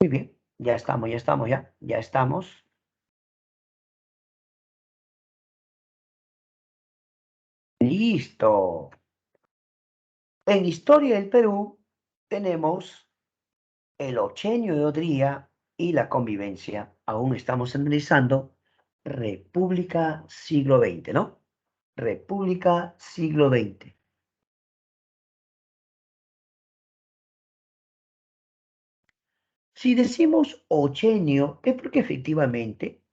Muy bien, ya estamos, ya estamos. Listo. En Historia del Perú tenemos el Ochenio de Odría y la convivencia. Aún estamos analizando República siglo XX, ¿no? República siglo XX. Si decimos Ochenio, es porque efectivamente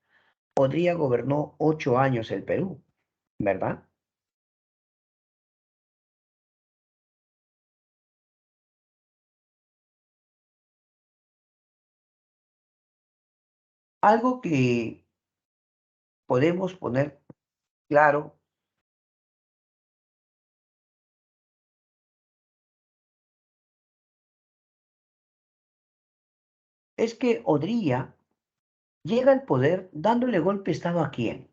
Odría gobernó 8 años el Perú, ¿verdad? Algo que podemos poner claro es que Odría llega al poder dándole golpe de Estado a quién.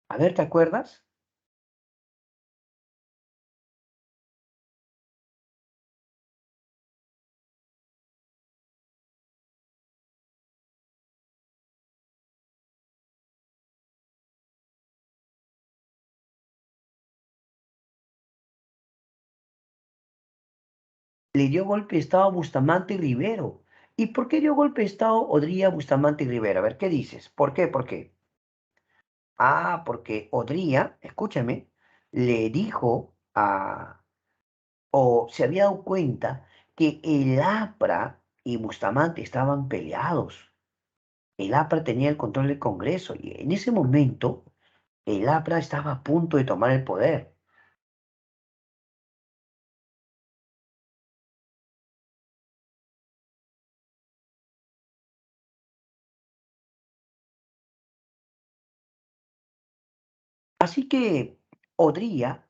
A ver, ¿te acuerdas? Le dio golpe de Estado a Bustamante y Rivero. ¿Y por qué dio golpe de Estado Odría, Bustamante y Rivero? A ver, ¿qué dices? ¿Por qué? ¿Por qué? Ah, porque Odría, escúchame, le dijo o se había dado cuenta que el APRA y Bustamante estaban peleados. El APRA tenía el control del Congreso y en ese momento el APRA estaba a punto de tomar el poder. Así que Odría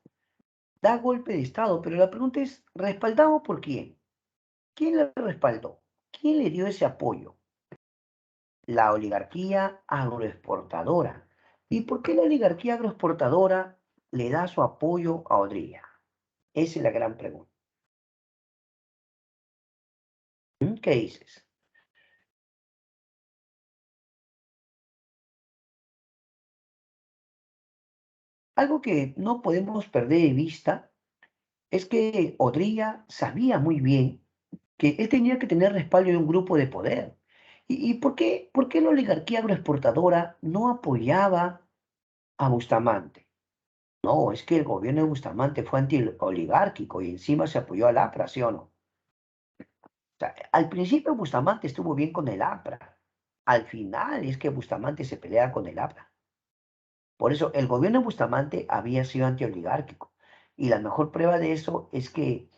da golpe de Estado, pero la pregunta es, ¿respaldado por quién? ¿Quién le respaldó? ¿Quién le dio ese apoyo? La oligarquía agroexportadora. ¿Y por qué la oligarquía agroexportadora le da su apoyo a Odría? Esa es la gran pregunta. ¿Qué dices? Algo que no podemos perder de vista es que Odría sabía muy bien que él tenía que tener respaldo de un grupo de poder. ¿Y por qué la oligarquía agroexportadora no apoyaba a Bustamante? No, es que el gobierno de Bustamante fue antioligárquico y encima se apoyó al APRA, ¿sí o no? O sea, al principio Bustamante estuvo bien con el APRA. Al final es que Bustamante se pelea con el APRA. Por eso el gobierno de Bustamante había sido antioligárquico. Y la mejor prueba de eso es que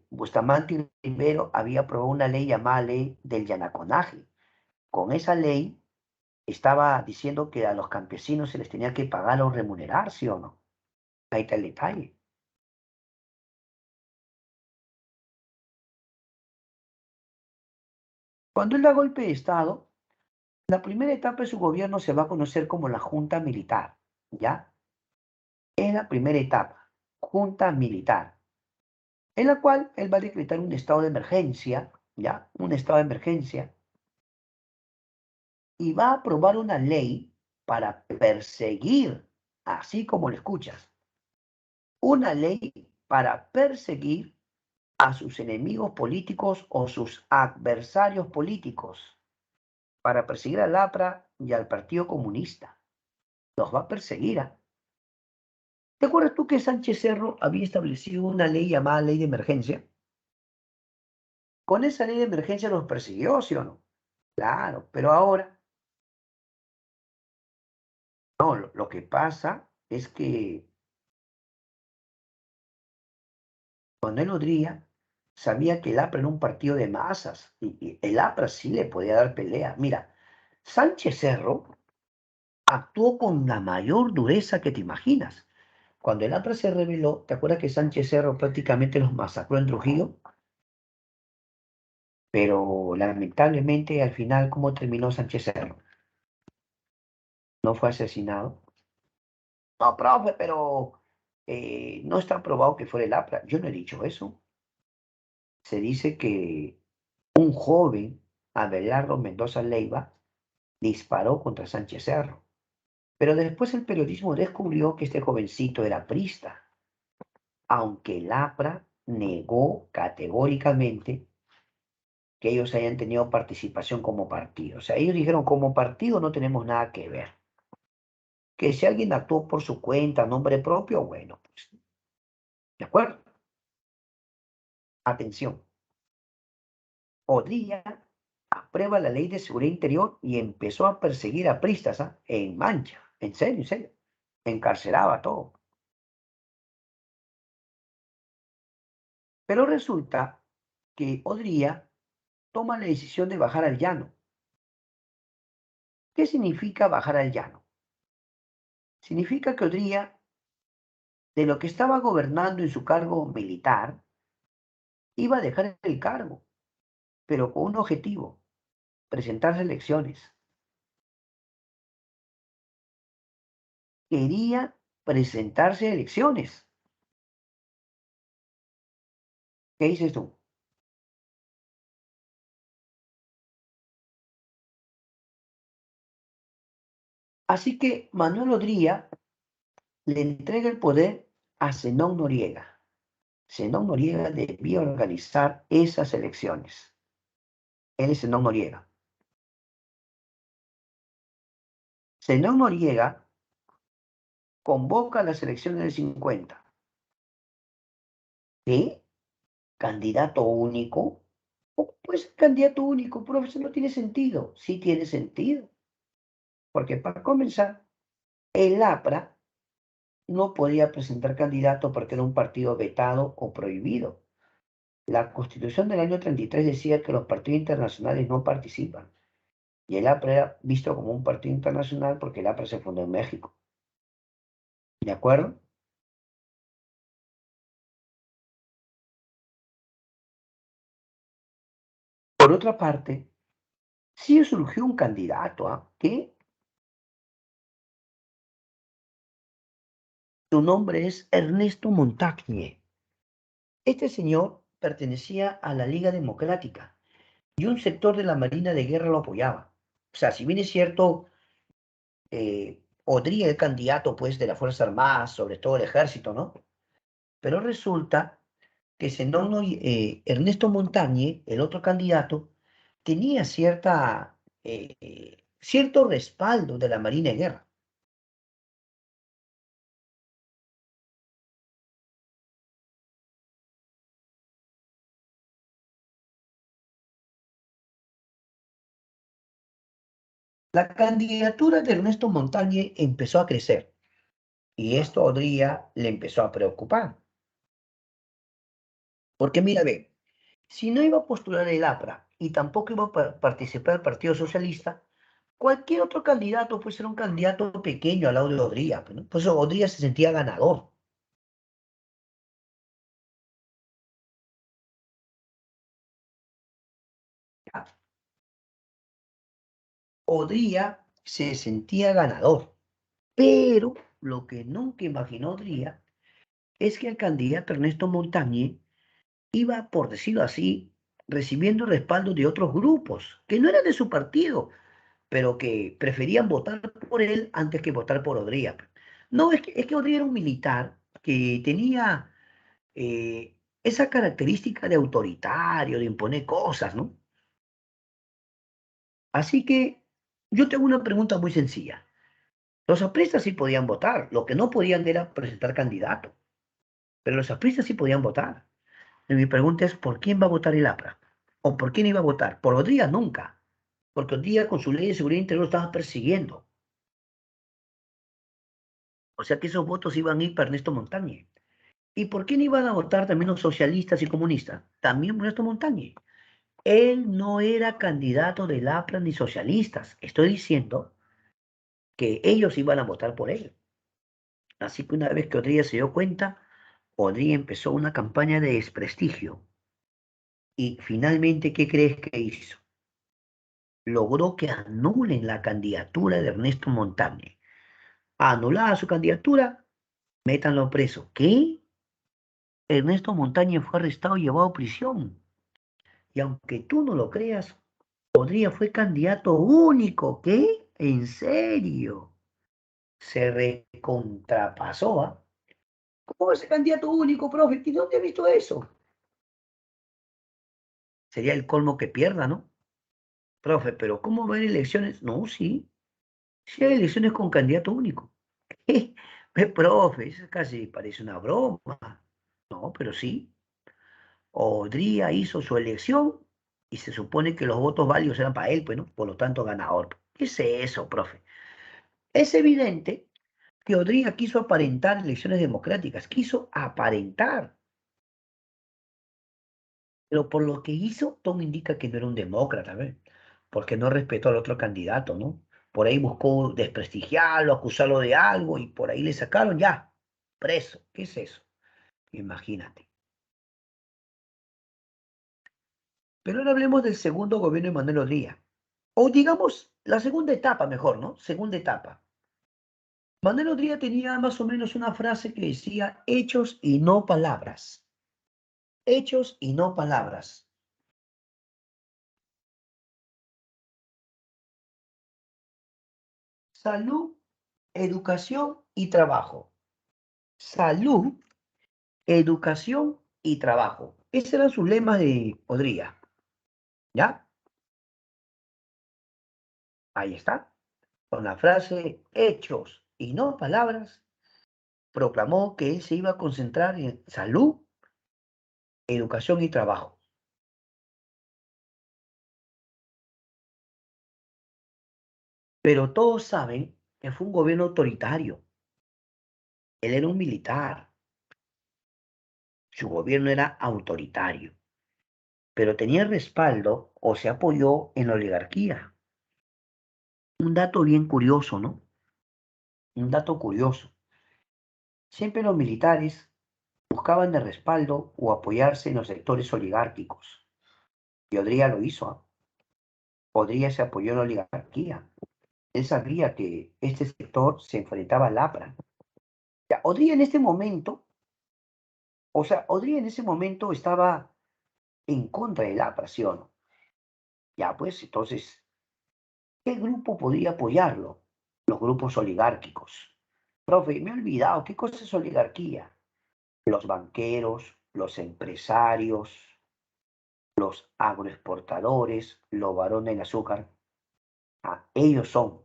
Bustamante y Rivero había aprobado una ley llamada Ley del Yanaconaje. Con esa ley estaba diciendo que a los campesinos se les tenía que pagar o remunerar, ¿sí o no? Ahí está el detalle. Cuando él da golpe de Estado, la primera etapa de su gobierno se va a conocer como la Junta Militar, ¿ya? Es la primera etapa, Junta Militar, en la cual él va a decretar un estado de emergencia, ¿ya? Un estado de emergencia, y va a aprobar una ley para perseguir, así como lo escuchas, una ley para perseguir a sus enemigos políticos o sus adversarios políticos, para perseguir al APRA y al Partido Comunista. Los va a perseguir. ¿Te acuerdas tú que Sánchez Cerro había establecido una ley llamada Ley de Emergencia? Con esa ley de emergencia los persiguió, ¿sí o no? Claro, pero ahora, no, lo que pasa es que Manuel Odría sabía que el APRA era un partido de masas y el APRA sí le podía dar pelea. Mira, Sánchez Cerro actuó con la mayor dureza que te imaginas. Cuando el APRA se rebeló, ¿te acuerdas que Sánchez Cerro prácticamente los masacró en Trujillo? Pero lamentablemente al final, ¿cómo terminó Sánchez Cerro? No fue asesinado. No, profe, pero no está probado que fuera el APRA. Yo no he dicho eso. Se dice que un joven Abelardo Mendoza Leiva disparó contra Sánchez Cerro. Pero después el periodismo descubrió que este jovencito era priista, aunque el APRA negó categóricamente que ellos hayan tenido participación como partido. O sea, ellos dijeron, como partido no tenemos nada que ver. Que si alguien actuó por su cuenta, a nombre propio, bueno, pues, ¿de acuerdo? Atención. Odría aprueba la ley de seguridad interior y empezó a perseguir a pristas, ¿ah? En mancha. En serio, en serio. Encarcelaba a todo. Pero resulta que Odría toma la decisión de bajar al llano. ¿Qué significa bajar al llano? Significa que Odría, de lo que estaba gobernando en su cargo militar, iba a dejar el cargo, pero con un objetivo, presentarse a elecciones. Quería presentarse a elecciones. ¿Qué dices tú? Así que Manuel Odría le entrega el poder a Zenón Noriega. Zenón Noriega debía organizar esas elecciones. Él es Zenón Noriega. Zenón Noriega convoca las elecciones del 50. ¿Qué? ¿Candidato único? Pues candidato único, profesor, no tiene sentido. Sí tiene sentido. Porque para comenzar, el APRA no podía presentar candidato porque era un partido vetado o prohibido. La Constitución del año 33 decía que los partidos internacionales no participan. Y el APRA era visto como un partido internacional porque el APRA se fundó en México. ¿De acuerdo? Por otra parte, sí surgió un candidato, ¿ah? Que su nombre es Ernesto Montagne. Este señor pertenecía a la Liga Democrática y un sector de la Marina de Guerra lo apoyaba. O sea, si bien es cierto, Odría es candidato pues de las Fuerzas Armadas, sobre todo el ejército, ¿no? Pero resulta que Ernesto Montañe, el otro candidato, tenía cierto respaldo de la Marina de Guerra. La candidatura de Ernesto Montañe empezó a crecer y esto a Odría le empezó a preocupar. Porque mira, ve, si no iba a postular el APRA y tampoco iba a participar el Partido Socialista, cualquier otro candidato puede ser un candidato pequeño al lado de Odría, pues, ¿no? Pues Odría se sentía ganador. ¿Ya? Odría se sentía ganador, pero lo que nunca imaginó Odría es que el candidato Ernesto Montañe iba, por decirlo así, recibiendo respaldo de otros grupos que no eran de su partido, pero que preferían votar por él antes que votar por Odría. No, es que Odría era un militar que tenía esa característica de autoritario, de imponer cosas, ¿no? Así que yo tengo una pregunta muy sencilla. Los apristas sí podían votar, lo que no podían era presentar candidato, pero los apristas sí podían votar. Y mi pregunta es, ¿por quién va a votar el APRA? ¿O por quién iba a votar? Por Odría nunca, porque Odría con su ley de seguridad interior lo estaba persiguiendo. O sea que esos votos iban a ir para Ernesto Montañe. ¿Y por quién iban a votar también los socialistas y comunistas? También por Ernesto Montañe. Él no era candidato del APRA ni socialistas. Estoy diciendo que ellos iban a votar por él. Así que una vez que Odría se dio cuenta, Odría empezó una campaña de desprestigio. Y finalmente, ¿qué crees que hizo? Logró que anulen la candidatura de Ernesto Montagne. Anulada su candidatura, métanlo preso. ¿Qué? Ernesto Montañe fue arrestado y llevado a prisión. Y aunque tú no lo creas, Odría fue candidato único. ¿Qué? ¿En serio? Se recontrapasó, ¿ah? ¿Cómo va a ser candidato único, profe? ¿Y dónde ha visto eso? Sería el colmo que pierda, ¿no? Profe, pero ¿cómo va a haber elecciones? No, sí. Sí hay elecciones con candidato único. Profe, eso casi parece una broma. No, pero sí. Odría hizo su elección y se supone que los votos válidos eran para él, pues, ¿no? Por lo tanto, ganador. ¿Qué es eso, profe? Es evidente que Odría quiso aparentar elecciones democráticas, quiso aparentar, pero por lo que hizo, todo indica que no era un demócrata, ¿ves? Porque no respetó al otro candidato, ¿no? Por ahí buscó desprestigiarlo, acusarlo de algo y por ahí le sacaron ya, preso. ¿Qué es eso? Imagínate. Pero ahora hablemos del segundo gobierno de Manuel Odría. O digamos, la segunda etapa mejor, ¿no? Segunda etapa. Manuel Odría tenía más o menos una frase que decía hechos y no palabras. Hechos y no palabras. Salud, educación y trabajo. Salud, educación y trabajo. Ese era su lema de Odría. ¿Ya? Ahí está. Con la frase hechos y no palabras, proclamó que él se iba a concentrar en salud, educación y trabajo. Pero todos saben que fue un gobierno autoritario. Él era un militar. Su gobierno era autoritario. Pero tenía respaldo o se apoyó en la oligarquía. Un dato bien curioso, ¿no? Un dato curioso. Siempre los militares buscaban de respaldo o apoyarse en los sectores oligárquicos. Y Odría lo hizo. ¿Ah? Odría se apoyó en la oligarquía. Él sabía que este sector se enfrentaba al APRA. Ya, Odría en este momento, o sea, Odría en ese momento estaba en contra del APRA, ¿sí o no? Ya, pues, entonces, ¿qué grupo podría apoyarlo? Los grupos oligárquicos. Profe, me he olvidado, ¿qué cosa es oligarquía? Los banqueros, los empresarios, los agroexportadores, los varones del azúcar. Ah, ellos son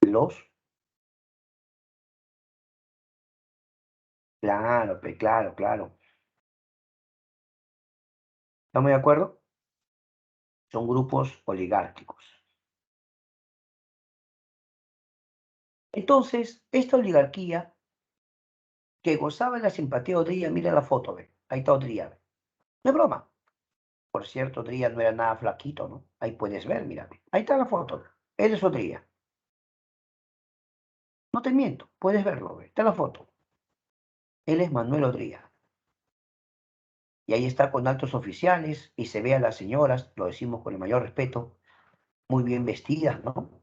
los, claro, claro, claro. ¿Estamos de acuerdo? Son grupos oligárquicos. Entonces, esta oligarquía que gozaba de la simpatía de Odría, mira la foto, ve. Ahí está Odría, ve. No es broma. Por cierto, Odría no era nada flaquito, ¿no? Ahí puedes ver, mírame. Ahí está la foto. Él es Odría. No te miento, puedes verlo, ve. Está la foto. Él es Manuel Odría. Y ahí está con altos oficiales y se ve a las señoras, lo decimos con el mayor respeto, muy bien vestidas, ¿no?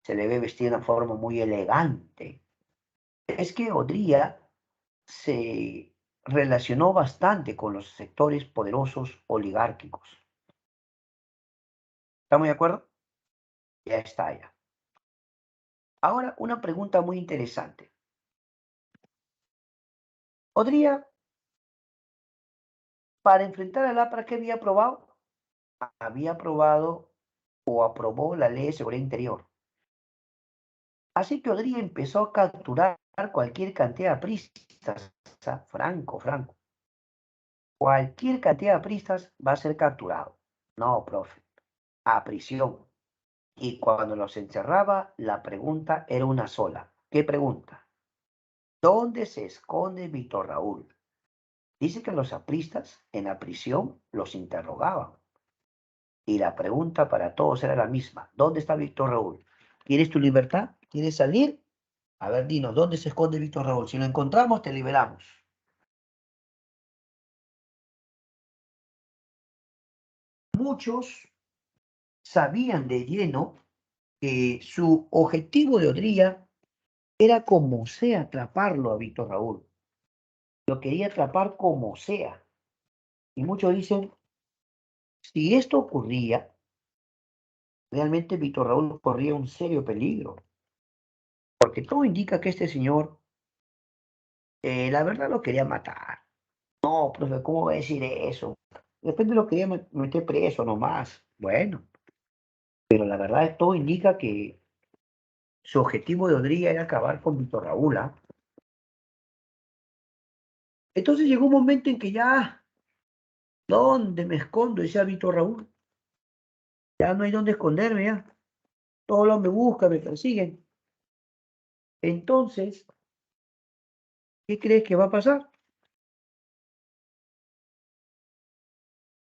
Se le ve vestida de una forma muy elegante. Es que Odría se relacionó bastante con los sectores poderosos oligárquicos. ¿Estamos de acuerdo? Ya está ya. Ahora, una pregunta muy interesante. Odría, para enfrentar al APRA, ¿qué había aprobado? Había aprobado o aprobó la Ley de Seguridad Interior. Así que Odría empezó a capturar cualquier cantidad de pristas. Franco. Cualquier cantidad de pristas va a ser capturado. No, profe. A prisión. Y cuando los encerraba, la pregunta era una sola. ¿Qué pregunta? ¿Dónde se esconde Víctor Raúl? Dice que los apristas en la prisión los interrogaban. Y la pregunta para todos era la misma. ¿Dónde está Víctor Raúl? ¿Quieres tu libertad? ¿Quieres salir? A ver, dinos, ¿dónde se esconde Víctor Raúl? Si lo encontramos, te liberamos. Muchos sabían de lleno que su objetivo de Odría era como sea atraparlo a Víctor Raúl. Lo quería atrapar como sea. Y muchos dicen, si esto ocurría, realmente Víctor Raúl corría un serio peligro, porque todo indica que este señor, la verdad lo quería matar. No, profe, ¿cómo va a decir eso? De repente lo quería meter preso nomás. Bueno, pero la verdad todo indica que su objetivo de Odría era acabar con Víctor Raúl, ¿ah? Entonces llegó un momento en que ya, ¿dónde me escondo? Decía Víctor Raúl. Ya no hay dónde esconderme, ya. Todos los me buscan, me persiguen. Entonces, ¿qué crees que va a pasar?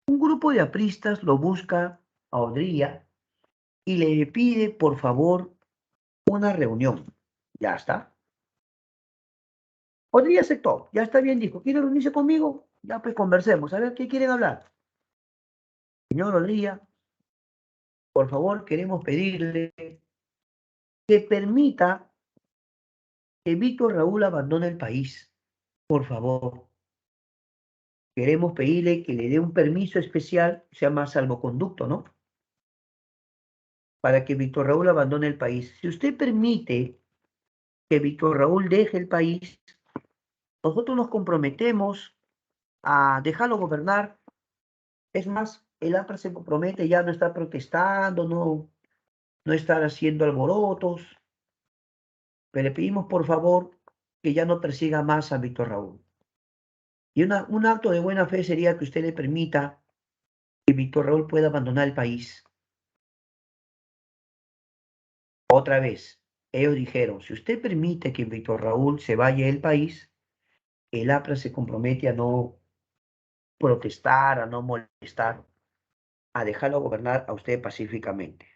Un grupo de apristas lo busca a Odría y le pide, por favor, una reunión. Ya está. Odría aceptó. Ya está bien, dijo. ¿Quiere reunirse conmigo? Ya pues conversemos. A ver, ¿qué quieren hablar? Señor Odría, por favor, queremos pedirle que permita que Víctor Raúl abandone el país. Por favor, queremos pedirle que le dé un permiso especial, se llama salvoconducto, ¿no? Para que Víctor Raúl abandone el país. Si usted permite que Víctor Raúl deje el país, nosotros nos comprometemos a dejarlo gobernar. Es más, el APRA se compromete ya no estar protestando, no estar haciendo alborotos, pero le pedimos por favor que ya no persiga más a Víctor Raúl. Y un acto de buena fe sería que usted le permita que Víctor Raúl pueda abandonar el país. Otra vez, ellos dijeron, si usted permite que Víctor Raúl se vaya del país, el APRA se compromete a no protestar, a no molestar, a dejarlo gobernar a usted pacíficamente.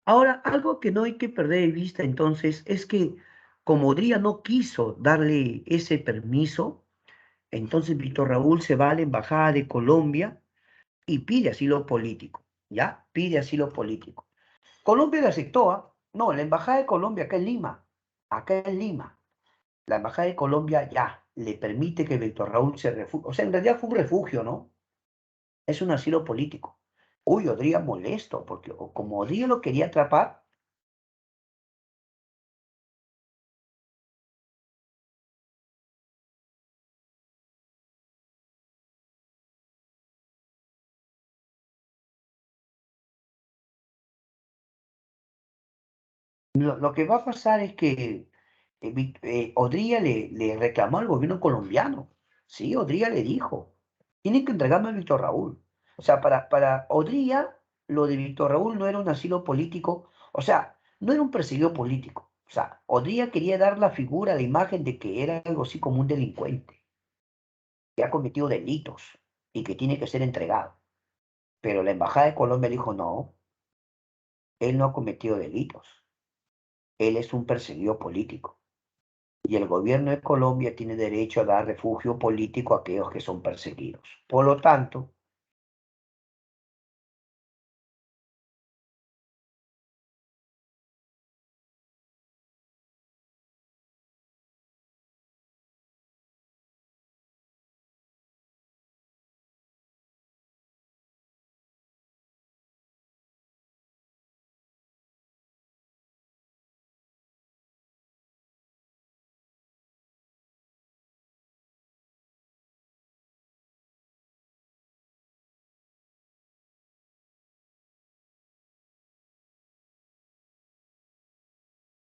Ahora, algo que no hay que perder de vista entonces es que como Odría no quiso darle ese permiso, entonces Víctor Raúl se va a la Embajada de Colombia y pide asilo político, ¿ya? Pide asilo político. Colombia le aceptó, ¿ah? No, la Embajada de Colombia acá en Lima, la Embajada de Colombia ya le permite que Víctor Raúl se refugie, o sea, en realidad fue un refugio, ¿no? Es un asilo político. Uy, Odría molesto, porque como Odría lo quería atrapar, lo que va a pasar es que Odría le reclamó al gobierno colombiano. Sí, Odría le dijo, tienen que entregarme a Víctor Raúl. O sea, para Odría, lo de Víctor Raúl no era un asilo político, o sea, no era un perseguido político. O sea, Odría quería dar la figura, la imagen de que era algo así como un delincuente, que ha cometido delitos y que tiene que ser entregado. Pero la Embajada de Colombia dijo, no, él no ha cometido delitos, él es un perseguido político. Y el gobierno de Colombia tiene derecho a dar refugio político a aquellos que son perseguidos. Por lo tanto,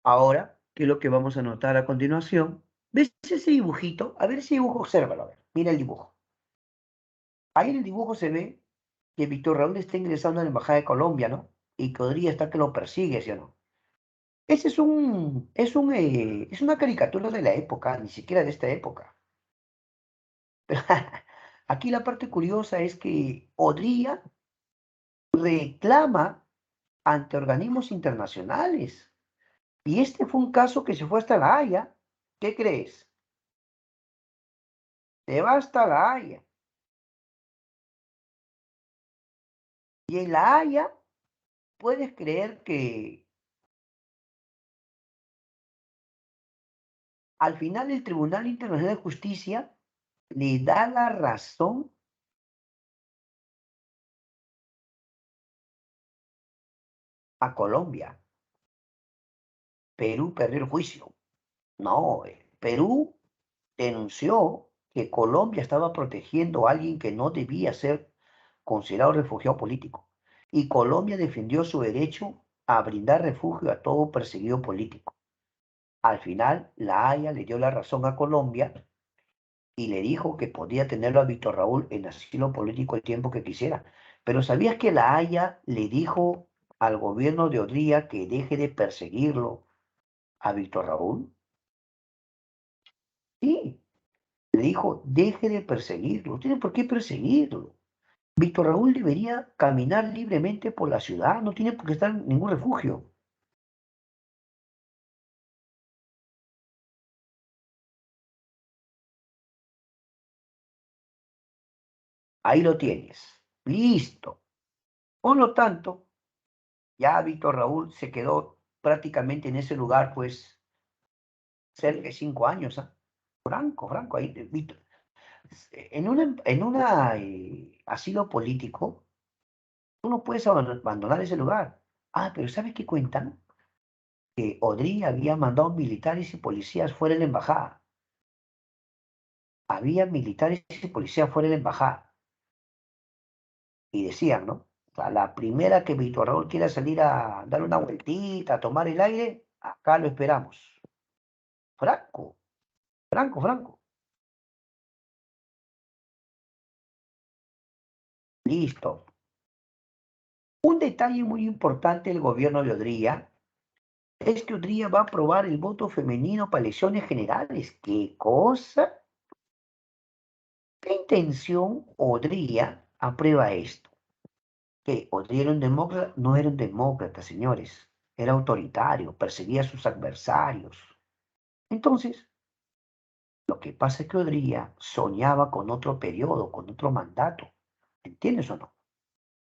ahora, ¿qué es lo que vamos a notar a continuación? ¿Ves ese dibujito? A ver ese dibujo, obsérvalo. A ver, mira el dibujo. Ahí en el dibujo se ve que Víctor Raúl está ingresando a la Embajada de Colombia, ¿no? Y que Odría está que lo persigue, ¿sí o no? Ese es una caricatura de la época, ni siquiera de esta época. Pero aquí la parte curiosa es que Odría reclama ante organismos internacionales. Y este fue un caso que se fue hasta La Haya. ¿Qué crees? Se va hasta La Haya. Y en La Haya, puedes creer que al final el Tribunal Internacional de Justicia le da la razón a Colombia. Perú perdió el juicio. No, Perú denunció que Colombia estaba protegiendo a alguien que no debía ser considerado refugiado político. Y Colombia defendió su derecho a brindar refugio a todo perseguido político. Al final, La Haya le dio la razón a Colombia y le dijo que podía tenerlo a Víctor Raúl en asilo político el tiempo que quisiera. Pero ¿sabías que La Haya le dijo al gobierno de Odría que deje de perseguirlo a Víctor Raúl? Sí, le dijo, deje de perseguirlo, no tiene por qué perseguirlo. Víctor Raúl debería caminar libremente por la ciudad, no tiene por qué estar en ningún refugio. Ahí lo tienes. Listo. Por lo tanto, ya Víctor Raúl se quedó prácticamente en ese lugar, pues, cerca de 5 años, ¿ah? Franco, Franco, ahí, Víctor. En una asilo político, tú no puedes abandonar ese lugar. Ah, pero ¿sabes qué cuentan? Que Odrí había mandado militares y policías fuera de la embajada. Había militares y policías fuera de la embajada. Y decían, ¿no? O sea, la primera que Víctor Raúl quiera salir a dar una vueltita, a tomar el aire, acá lo esperamos. Franco, Franco, Franco. Listo. Un detalle muy importante del gobierno de Odría es que Odría va a aprobar el voto femenino para elecciones generales. ¿Qué cosa? ¿Qué intención Odría aprueba esto? Que Odría era un demócrata, no era un demócrata, señores. Era autoritario, perseguía a sus adversarios. Entonces, lo que pasa es que Odría soñaba con otro periodo, con otro mandato. ¿Entiendes o no?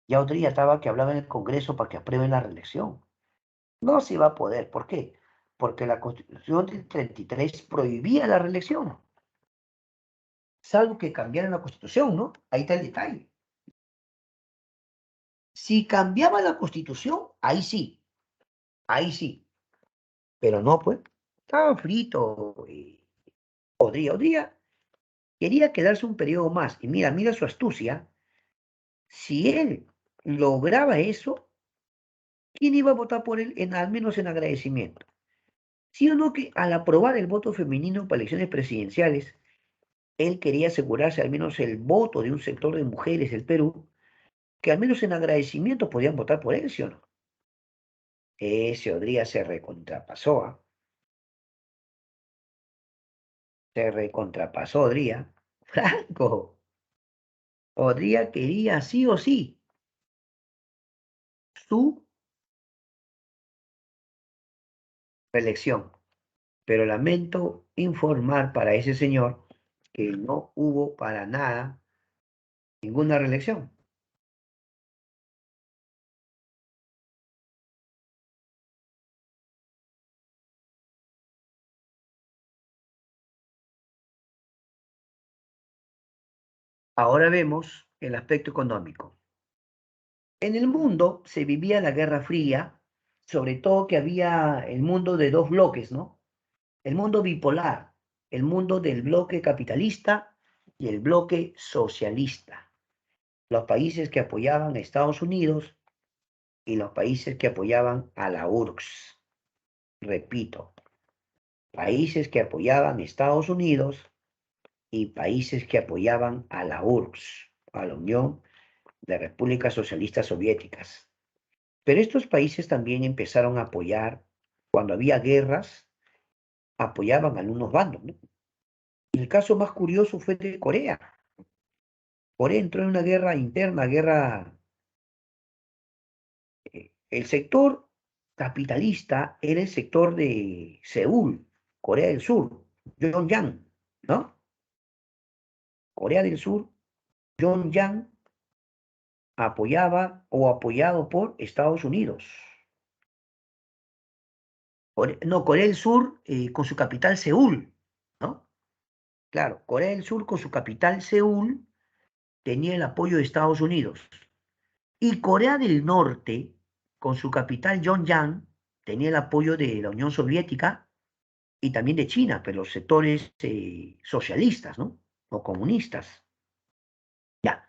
Ya Odría estaba que hablaba en el Congreso para que aprueben la reelección. No se iba a poder. ¿Por qué? Porque la Constitución del 33 prohibía la reelección, salvo que cambiaran la Constitución, ¿no? Ahí está el detalle. Si cambiaba la Constitución, ahí sí, pero no, pues, estaba frito. Odría quería quedarse un periodo más. Y mira, mira su astucia. Si él lograba eso, ¿quién iba a votar por él, al menos en agradecimiento? Sí o no que al aprobar el voto femenino para elecciones presidenciales, él quería asegurarse al menos el voto de un sector de mujeres del Perú, que al menos en agradecimiento podían votar por él, ¿sí o no? Ese Odría se recontrapasó, ¿ah? Se recontrapasó Odría. Franco, Odría quería sí o sí su reelección. Pero lamento informar para ese señor que no hubo para nada ninguna reelección. Ahora vemos el aspecto económico. En el mundo se vivía la Guerra Fría, sobre todo que había el mundo de dos bloques, ¿no? El mundo bipolar, el mundo del bloque capitalista y el bloque socialista. Los países que apoyaban a Estados Unidos y los países que apoyaban a la URSS. Repito, países que apoyaban a Estados Unidos y países que apoyaban a la URSS. a la Unión de Repúblicas Socialistas Soviéticas. Pero estos países también empezaron a apoyar, cuando había guerras, apoyaban a algunos bandos, ¿no? El caso más curioso fue de Corea. Corea entró en una guerra interna, el sector capitalista era el sector de Seúl, Corea del Sur, Pyongyang, ¿no? Corea del Sur, Pyongyang apoyaba o apoyado por Estados Unidos. No, Corea del Sur con su capital Seúl, ¿no? Claro, Corea del Sur con su capital Seúl tenía el apoyo de Estados Unidos. Y Corea del Norte, con su capital Pyongyang, tenía el apoyo de la Unión Soviética y también de China, pero los sectores socialistas, ¿no? O comunistas. Ya.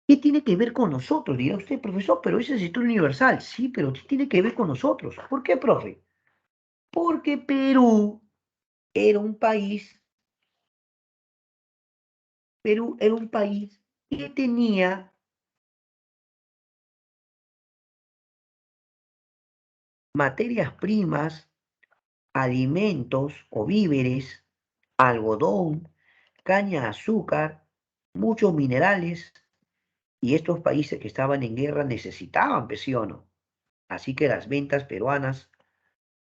¿Qué tiene que ver con nosotros? Dirá usted, profesor, pero ese es el sector universal. Sí, pero ¿qué tiene que ver con nosotros? ¿Por qué, profe? Porque era un país, Perú era un país que tenía materias primas, alimentos o víveres, algodón, caña de azúcar, muchos minerales, y estos países que estaban en guerra necesitaban, pues, ¿sí o no? Así que las ventas peruanas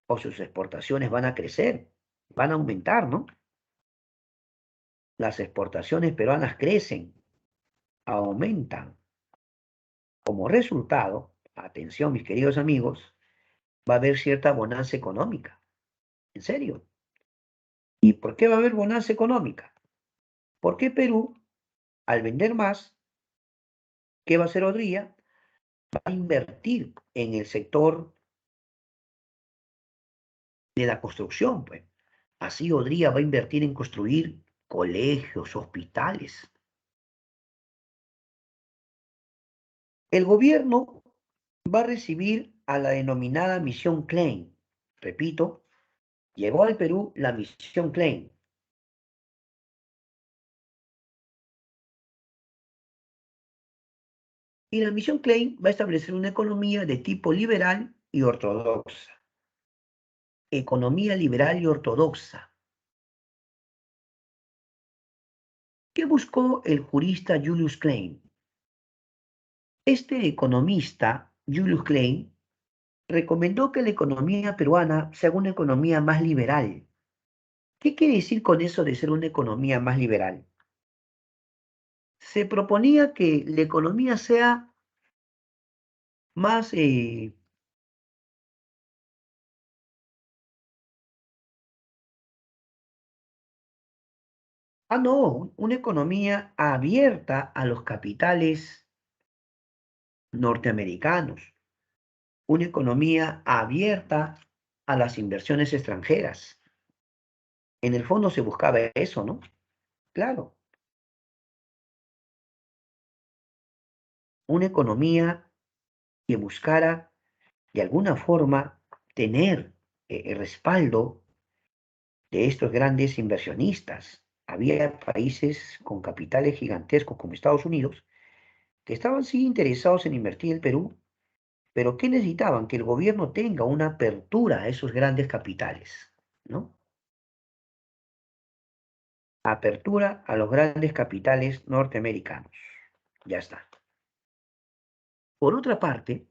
o sus exportaciones van a crecer, van a aumentar, ¿no? Las exportaciones peruanas crecen, aumentan. Como resultado, atención mis queridos amigos, va a haber cierta bonanza económica. ¿En serio? ¿Y por qué va a haber bonanza económica? Porque Perú, al vender más, ¿qué va a hacer Odría? Va a invertir en el sector de la construcción, pues. Así Odría va a invertir en construir colegios, hospitales. El gobierno va a recibir a la denominada Misión Klein. Repito, llegó al Perú la Misión Klein. Y la Misión Klein va a establecer una economía de tipo liberal y ortodoxa. Economía liberal y ortodoxa. ¿Qué buscó el jurista Julius Klein? Este economista, Julius Klein, recomendó que la economía peruana sea una economía más liberal. ¿Qué quiere decir con eso de ser una economía más liberal? Se proponía que la economía sea más, no, una economía abierta a los capitales norteamericanos, una economía abierta a las inversiones extranjeras. En el fondo se buscaba eso, ¿no? Claro, una economía que buscara de alguna forma tener el respaldo de estos grandes inversionistas. Había países con capitales gigantescos como Estados Unidos que estaban sí interesados en invertir en Perú, pero ¿qué necesitaban? Que el gobierno tenga una apertura a esos grandes capitales, ¿no? Apertura a los grandes capitales norteamericanos. Ya está. Por otra parte,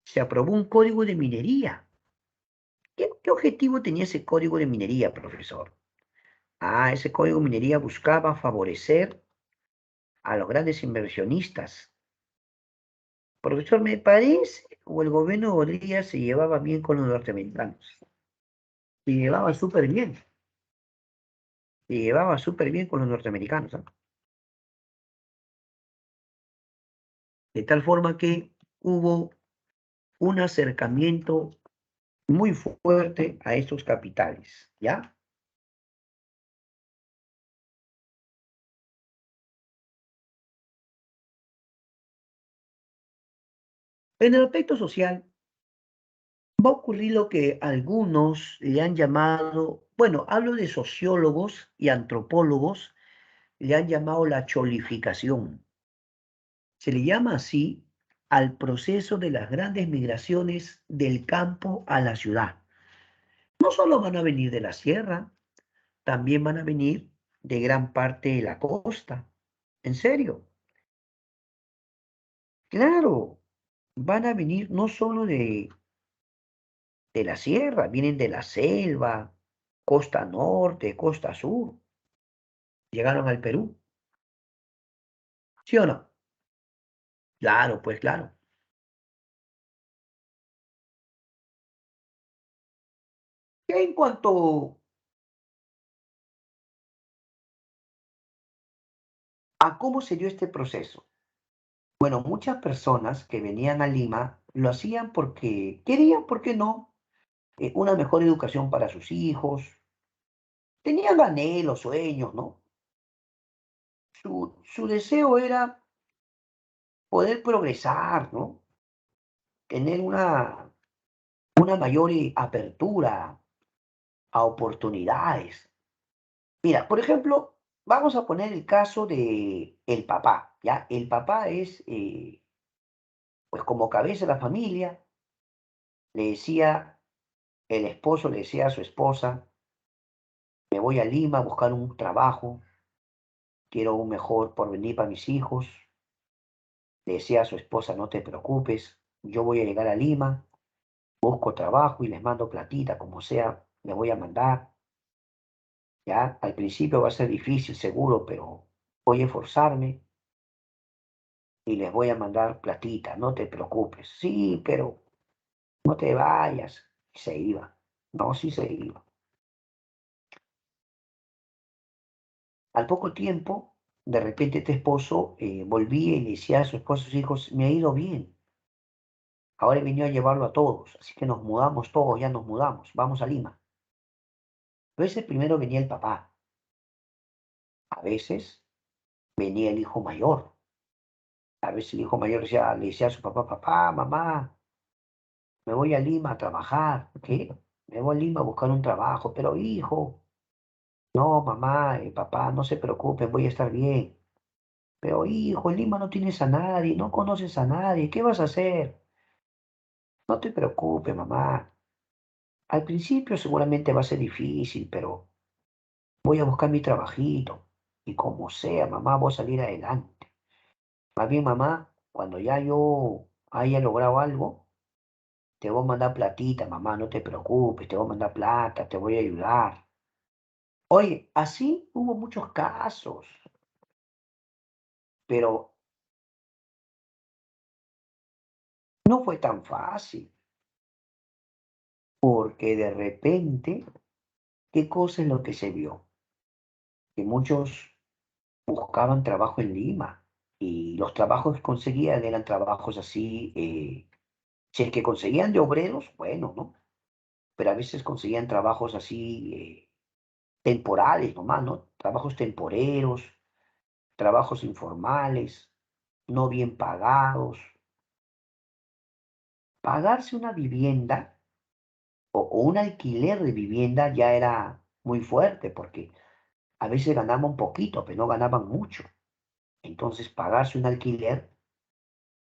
se aprobó un código de minería. ¿Qué objetivo tenía ese código de minería, profesor? Ese código de minería buscaba favorecer a los grandes inversionistas. Profesor, me parece, o el gobierno de Bolivia se llevaba bien con los norteamericanos. Se llevaba súper bien. Se llevaba súper bien con los norteamericanos, ¿ah? De tal forma que hubo un acercamiento muy fuerte a estos capitales, ¿ya? En el aspecto social, Va a ocurrir lo que algunos le han llamado, bueno, hablo de sociólogos y antropólogos, le han llamado la cholificación. Se le llama así al proceso de las grandes migraciones del campo a la ciudad. No solo van a venir de la sierra, también van a venir de gran parte de la costa. ¿En serio? Claro, van a venir no solo de la sierra, vienen de la selva, costa norte, costa sur, llegaron al Perú, ¿sí o no? Claro, pues claro. ¿Qué en cuanto a cómo se dio este proceso? Bueno, muchas personas que venían a Lima lo hacían porque querían, ¿por qué no? Una mejor educación para sus hijos, tenían anhelos, sueños, ¿no? Su deseo era poder progresar, ¿no? Tener una mayor apertura a oportunidades. Mira, por ejemplo, vamos a poner el caso de el papá, ¿ya? El papá es, pues como cabeza de la familia, le decía, el esposo le decía a su esposa, me voy a Lima a buscar un trabajo, quiero un mejor porvenir para mis hijos. Le decía a su esposa, no te preocupes, yo voy a llegar a Lima, busco trabajo y les mando platita, como sea, me voy a mandar. Ya, al principio va a ser difícil, seguro, pero voy a esforzarme y les voy a mandar platita, no te preocupes. Sí, pero no te vayas. Y se iba. No, sí se iba. Al poco tiempo, de repente este esposo volvía y le decía a su esposo y sus hijos, me ha ido bien. Ahora he venido a llevarlo a todos, así que nos mudamos todos, ya nos mudamos, vamos a Lima. A veces primero venía el papá, a veces venía el hijo mayor. A veces el hijo mayor le decía a su papá, papá, mamá, me voy a Lima a trabajar. ¿Qué? Me voy a Lima a buscar un trabajo, pero hijo, no, mamá, papá, no se preocupen, voy a estar bien. Pero hijo, en Lima no tienes a nadie, no conoces a nadie, ¿qué vas a hacer? No te preocupes, mamá. Al principio seguramente va a ser difícil, pero voy a buscar mi trabajito. Y como sea, mamá, voy a salir adelante. Más bien, mamá, cuando ya yo haya logrado algo, te voy a mandar platita, mamá, no te preocupes, te voy a mandar plata, te voy a ayudar. Oye, así hubo muchos casos, pero no fue tan fácil, porque de repente, ¿qué cosa es lo que se vio? Que muchos buscaban trabajo en Lima y los trabajos que conseguían eran trabajos así, si es que conseguían de obreros, bueno, ¿no? Pero a veces conseguían trabajos así temporales nomás, ¿no? Trabajos temporeros, trabajos informales, no bien pagados. Pagarse una vivienda o un alquiler de vivienda ya era muy fuerte porque a veces ganaban poquito, pero no ganaban mucho. Entonces, pagarse un alquiler,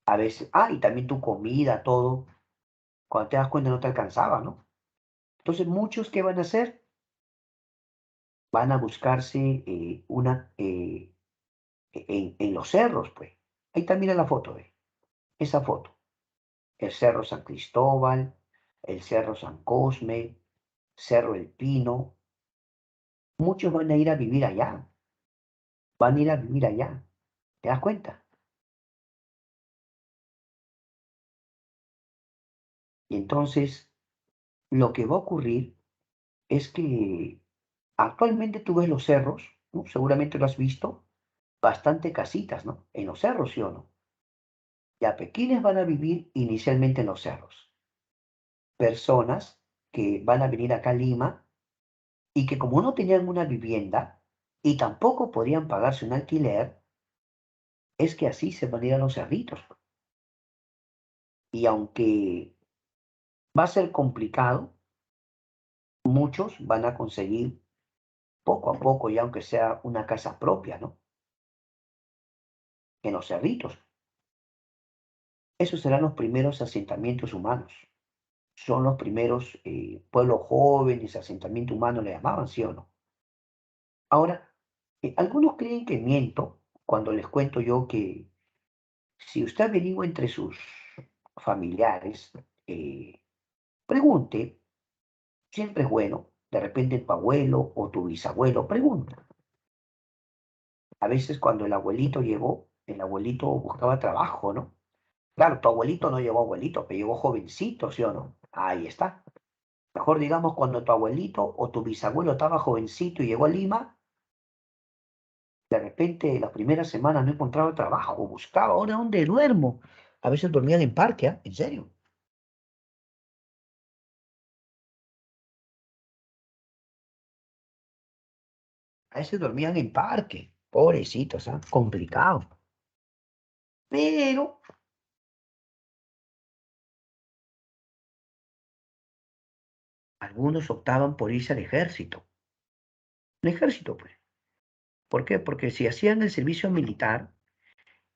a veces, y también tu comida, todo, cuando te das cuenta no te alcanzaba, ¿no? Entonces, muchos, ¿qué van a hacer? Van a buscarse en los cerros, pues. Ahí está, mira la foto, esa foto. El Cerro San Cristóbal, el Cerro San Cosme, Cerro El Pino. Muchos van a ir a vivir allá, van a ir a vivir allá. ¿Te das cuenta? Y entonces, lo que va a ocurrir es que actualmente tú ves los cerros, ¿no? Seguramente lo has visto, bastante casitas, ¿no? En los cerros, ¿sí o no? Ya, ¿quiénes van a vivir inicialmente en los cerros? Personas que van a venir acá a Lima y que como no tenían una vivienda y tampoco podían pagarse un alquiler, es que así se van a ir a los cerritos. Y aunque Va a ser complicado. Muchos van a conseguir poco a poco, y aunque sea una casa propia, ¿no? En los cerritos. Esos serán los primeros asentamientos humanos. Son los primeros pueblos jóvenes, asentamiento humano le llamaban, ¿sí o no? Ahora, algunos creen que miento cuando les cuento yo que si usted averigua entre sus familiares, eh, pregunte, siempre es bueno, de repente tu abuelo o tu bisabuelo, pregunta. A veces cuando el abuelito llegó, el abuelito buscaba trabajo, ¿no? Claro, tu abuelito no llegó abuelito, pero llegó jovencito, ¿sí o no? Ahí está. Mejor digamos cuando tu abuelito o tu bisabuelo estaba jovencito y llegó a Lima, de repente las primeras semanas no encontraba trabajo, buscaba, ahora dónde duermo. A veces dormían en parque, ¿ah? En serio. A veces dormían en parque, pobrecitos, ¿ah? Complicado. Pero algunos optaban por irse al ejército. El ejército, pues. ¿Por qué? Porque si hacían el servicio militar,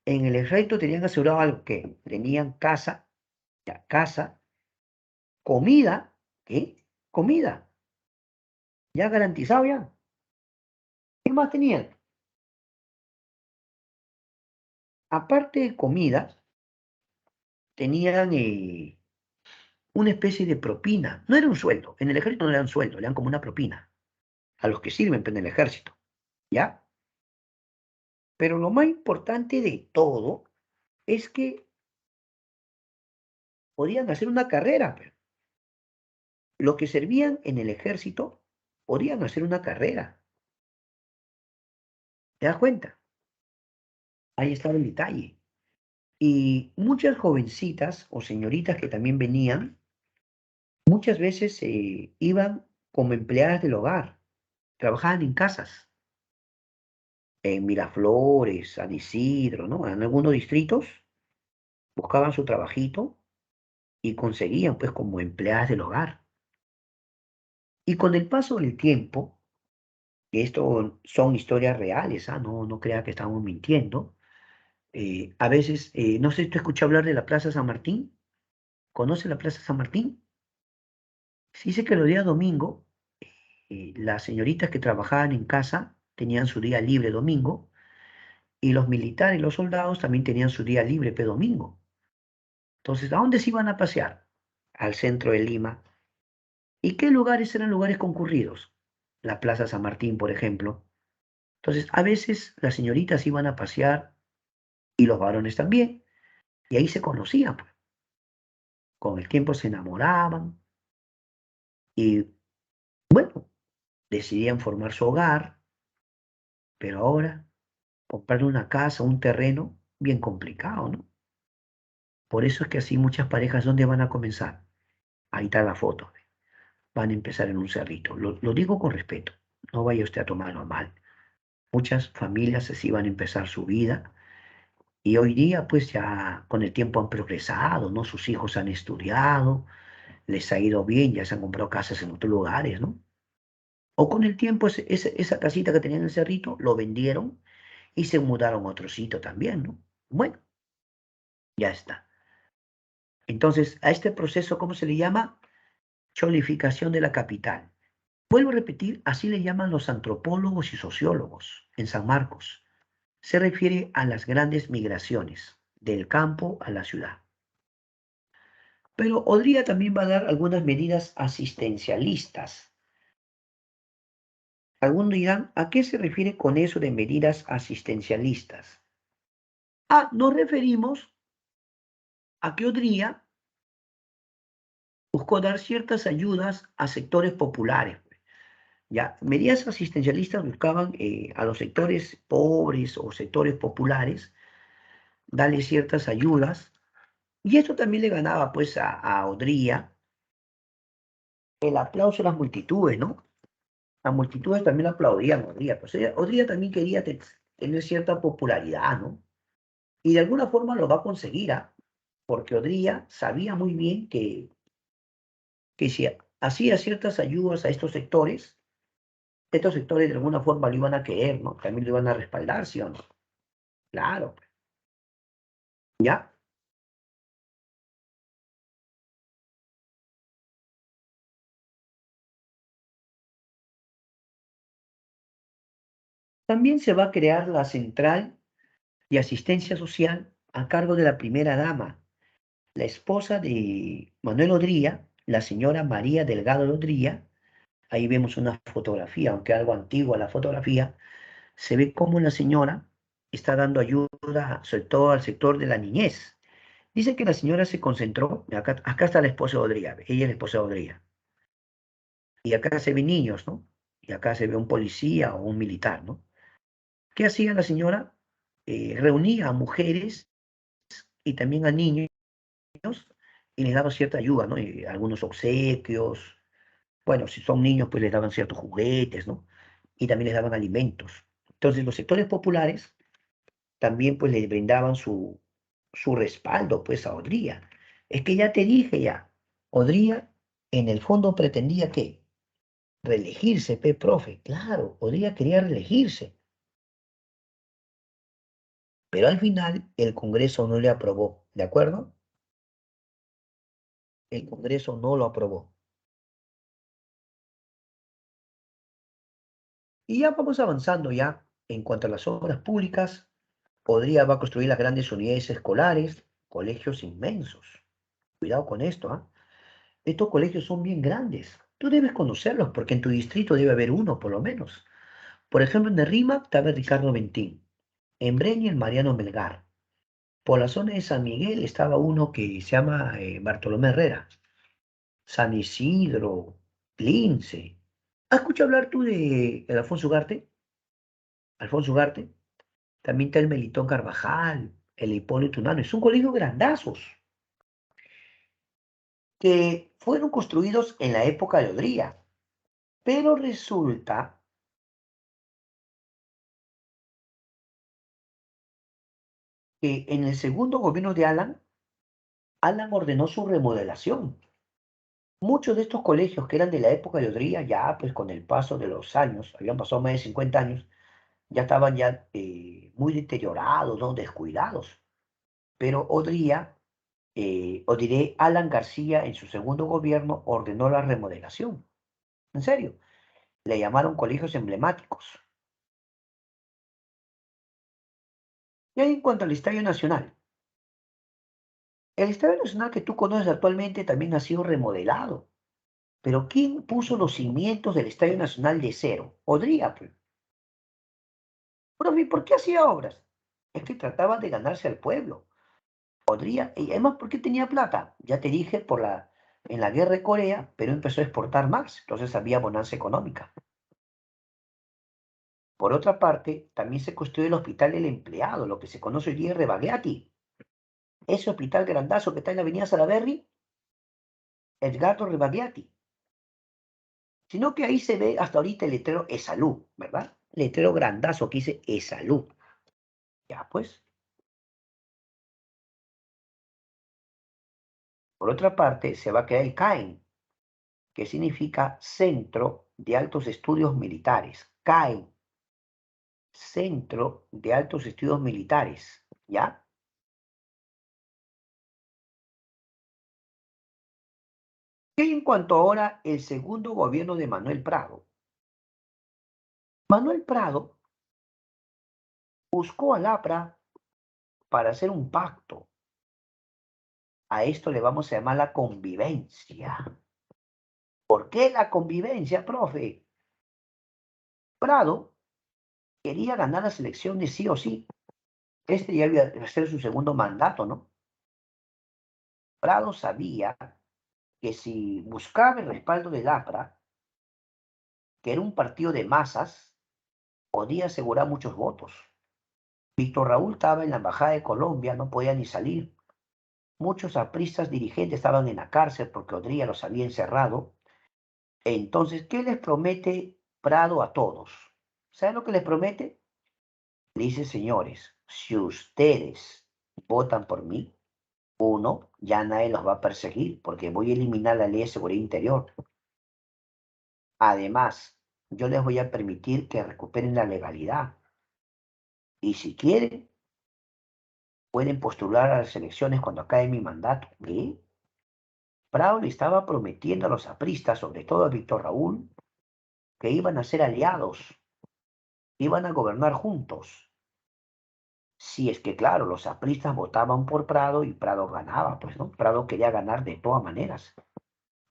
en el ejército tenían asegurado algo que tenían casa, ya, casa, comida, ¿qué? Comida, ya garantizado ya. ¿Qué más tenían? Aparte de comida, tenían una especie de propina. No era un sueldo. En el ejército no le dan sueldo, le dan como una propina a los que sirven pues, en el ejército. ¿Ya? Pero lo más importante de todo es que podían hacer una carrera. Pues. Los que servían en el ejército podían hacer una carrera. ¿Te das cuenta? Ahí estaba el detalle. Y muchas jovencitas o señoritas que también venían, muchas veces iban como empleadas del hogar, trabajaban en casas, en Miraflores, San Isidro, ¿no? En algunos distritos buscaban su trabajito y conseguían pues como empleadas del hogar. Y con el paso del tiempo, que esto son historias reales, ¿ah? No, no crea que estamos mintiendo. A veces, no sé si tú escuchas hablar de la Plaza San Martín. ¿Conoce la Plaza San Martín? Se dice que los días domingo, las señoritas que trabajaban en casa tenían su día libre domingo y los militares y los soldados también tenían su día libre domingo. Entonces, ¿a dónde se iban a pasear? Al centro de Lima. ¿Y qué lugares eran lugares concurridos? La Plaza San Martín, por ejemplo. Entonces, a veces las señoritas iban a pasear y los varones también, y ahí se conocían, pues. Con el tiempo se enamoraban y, bueno, decidían formar su hogar, pero ahora comprar una casa, un terreno, bien complicado, ¿no? Por eso es que así muchas parejas, ¿dónde van a comenzar? Ahí está la foto. Van a empezar en un cerrito. Lo digo con respeto, no vaya usted a tomarlo mal. Muchas familias así van a empezar su vida y hoy día pues ya con el tiempo han progresado, ¿no? Sus hijos han estudiado, les ha ido bien, ya se han comprado casas en otros lugares, ¿no? O con el tiempo esa casita que tenían en el cerrito lo vendieron y se mudaron a otro sitio también, ¿no? Bueno, ya está. Entonces, a este proceso, ¿cómo se le llama? Cholificación de la capital. Vuelvo a repetir, así le llaman los antropólogos y sociólogos en San Marcos. Se refiere a las grandes migraciones del campo a la ciudad. Pero Odría también va a dar algunas medidas asistencialistas. Algunos dirán, ¿a qué se refiere con eso de medidas asistencialistas? Nos referimos a que Odría buscó dar ciertas ayudas a sectores populares. Ya, medidas asistencialistas buscaban a los sectores pobres o sectores populares darle ciertas ayudas y esto también le ganaba pues a Odría el aplauso de las multitudes, ¿no? Las multitudes también aplaudían a Odría, pues Odría también quería tener cierta popularidad, ¿no? Y de alguna forma lo va a conseguir, ¿ah? Porque Odría sabía muy bien que que si hacía ciertas ayudas a estos sectores de alguna forma lo iban a querer, ¿no? También lo iban a respaldar, ¿sí o no? Claro, ¿ya? También se va a crear la Central de Asistencia Social a cargo de la primera dama, la esposa de Manuel Odría, la señora María Delgado Odría. Ahí vemos una fotografía, aunque algo antigua la fotografía, se ve cómo la señora está dando ayuda, sobre todo al sector de la niñez. Dice que la señora se concentró, acá está la esposa de Odría, ella es la esposa de Odría, y acá se ven niños, ¿no? Y acá se ve un policía o un militar, ¿no? ¿Qué hacía la señora? Reunía a mujeres y también a niños y les daba cierta ayuda, ¿no? Y algunos obsequios, bueno, si son niños, pues les daban ciertos juguetes, ¿no? Y también les daban alimentos. Entonces, los sectores populares también, pues, les brindaban su respaldo, pues, a Odría. Es que ya te dije ya, Odría en el fondo pretendía que reelegirse, profe. Claro, Odría quería reelegirse, pero al final el Congreso no le aprobó, ¿de acuerdo? El Congreso no lo aprobó. Y ya vamos avanzando ya en cuanto a las obras públicas. Odría va a construir las grandes unidades escolares, colegios inmensos. Cuidado con esto, ¿ah? Estos colegios son bien grandes. Tú debes conocerlos porque en tu distrito debe haber uno, por lo menos. Por ejemplo, en el RIMAC estaba el Ricardo Bentín. En Breña, el Mariano Melgar. Por la zona de San Miguel estaba uno que se llama Bartolomé Herrera. San Isidro, Lince. ¿Has escuchado hablar tú de Alfonso Ugarte? Alfonso Ugarte. También está el Melitón Carvajal, el Hipólito Unanue. Son colegios grandazos que fueron construidos en la época de Odría. Pero resulta que en el segundo gobierno de Alan ordenó su remodelación. Muchos de estos colegios que eran de la época de Odría, ya pues con el paso de los años, habían pasado más de 50 años, ya estaban ya muy deteriorados, ¿no? Descuidados. Pero Odría, o diré Alan García, en su segundo gobierno ordenó la remodelación. En serio, le llamaron colegios emblemáticos. Y ahí en cuanto al Estadio Nacional, el Estadio Nacional que tú conoces actualmente también ha sido remodelado. Pero ¿quién puso los cimientos del Estadio Nacional de cero? Odría, pues. Profe, ¿por qué hacía obras? Es que trataba de ganarse al pueblo. Podría, y además, ¿por qué tenía plata? Ya te dije, en la guerra de Corea, Perú empezó a exportar más, entonces había bonanza económica. Por otra parte, también se construyó el Hospital del Empleado, lo que se conoce hoy día Rebagliati. Ese hospital grandazo que está en la avenida Salaberry, Edgardo Rebagliati. Sino que ahí se ve hasta ahorita el letrero Esalú, ¿verdad? Letrero grandazo que dice Esalú. Ya, pues. Por otra parte, se va a crear el CAEN, que significa Centro de Altos Estudios Militares. CAEN, Centro de Altos Estudios Militares. ¿Ya? Y en cuanto ahora el segundo gobierno de Manuel Prado. Manuel Prado buscó al APRA para hacer un pacto. A esto le vamos a llamar la convivencia. ¿Por qué la convivencia, profe? Prado quería ganar las elecciones sí o sí. Este ya iba a ser su segundo mandato, ¿no? Prado sabía que si buscaba el respaldo del APRA, que era un partido de masas, podía asegurar muchos votos. Víctor Raúl estaba en la embajada de Colombia, no podía ni salir. Muchos apristas dirigentes estaban en la cárcel porque Odría los había encerrado. Entonces, ¿qué les promete Prado a todos? ¿Saben lo que les promete? Le dice, señores, si ustedes votan por mí, Uno, ya nadie los va a perseguir porque voy a eliminar la ley de seguridad interior. Además, yo les voy a permitir que recuperen la legalidad. Y si quieren, pueden postular a las elecciones cuando acabe mi mandato. ¿Qué? Prado le estaba prometiendo a los apristas, sobre todo a Víctor Raúl, que iban a ser aliados, iban a gobernar juntos. Si es que, claro, los apristas votaban por Prado y Prado ganaba, pues, ¿no? Prado quería ganar de todas maneras.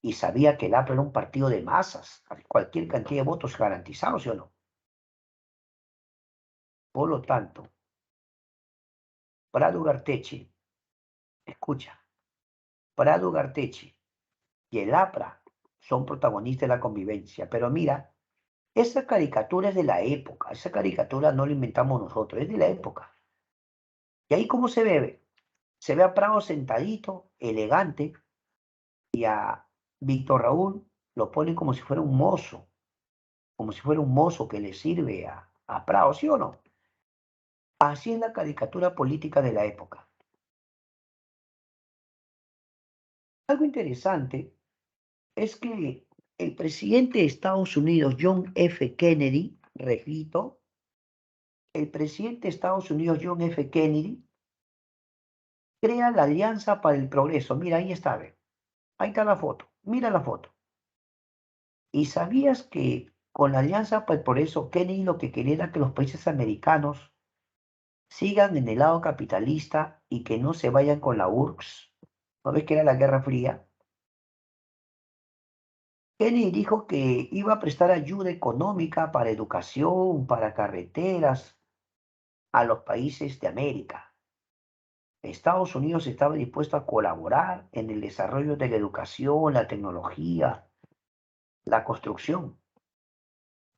Y sabía que el APRA era un partido de masas, cualquier cantidad de votos garantizados, ¿sí o no? Por lo tanto, Prado Garteche, escucha, Prado Garteche y el APRA son protagonistas de la convivencia. Pero mira, esa caricatura es de la época, esa caricatura no la inventamos nosotros, es de la época. ¿Y ahí cómo se ve? Se ve a Prado sentadito, elegante, y a Víctor Raúl lo ponen como si fuera un mozo, como si fuera un mozo que le sirve a Prado, ¿sí o no? Así es la caricatura política de la época. Algo interesante es que el presidente de Estados Unidos, John F. Kennedy, repito, el presidente de Estados Unidos, John F. Kennedy, crea la Alianza para el Progreso. Mira, ahí está, ve. Ahí está la foto. Mira la foto. ¿Y sabías que con la Alianza para el Progreso, Kennedy lo que quería era que los países americanos sigan en el lado capitalista y que no se vayan con la URSS? ¿No ves que era la Guerra Fría? Kennedy dijo que iba a prestar ayuda económica para educación, para carreteras, a los países de América. Estados Unidos estaba dispuesto a colaborar en el desarrollo de la educación, la tecnología, la construcción,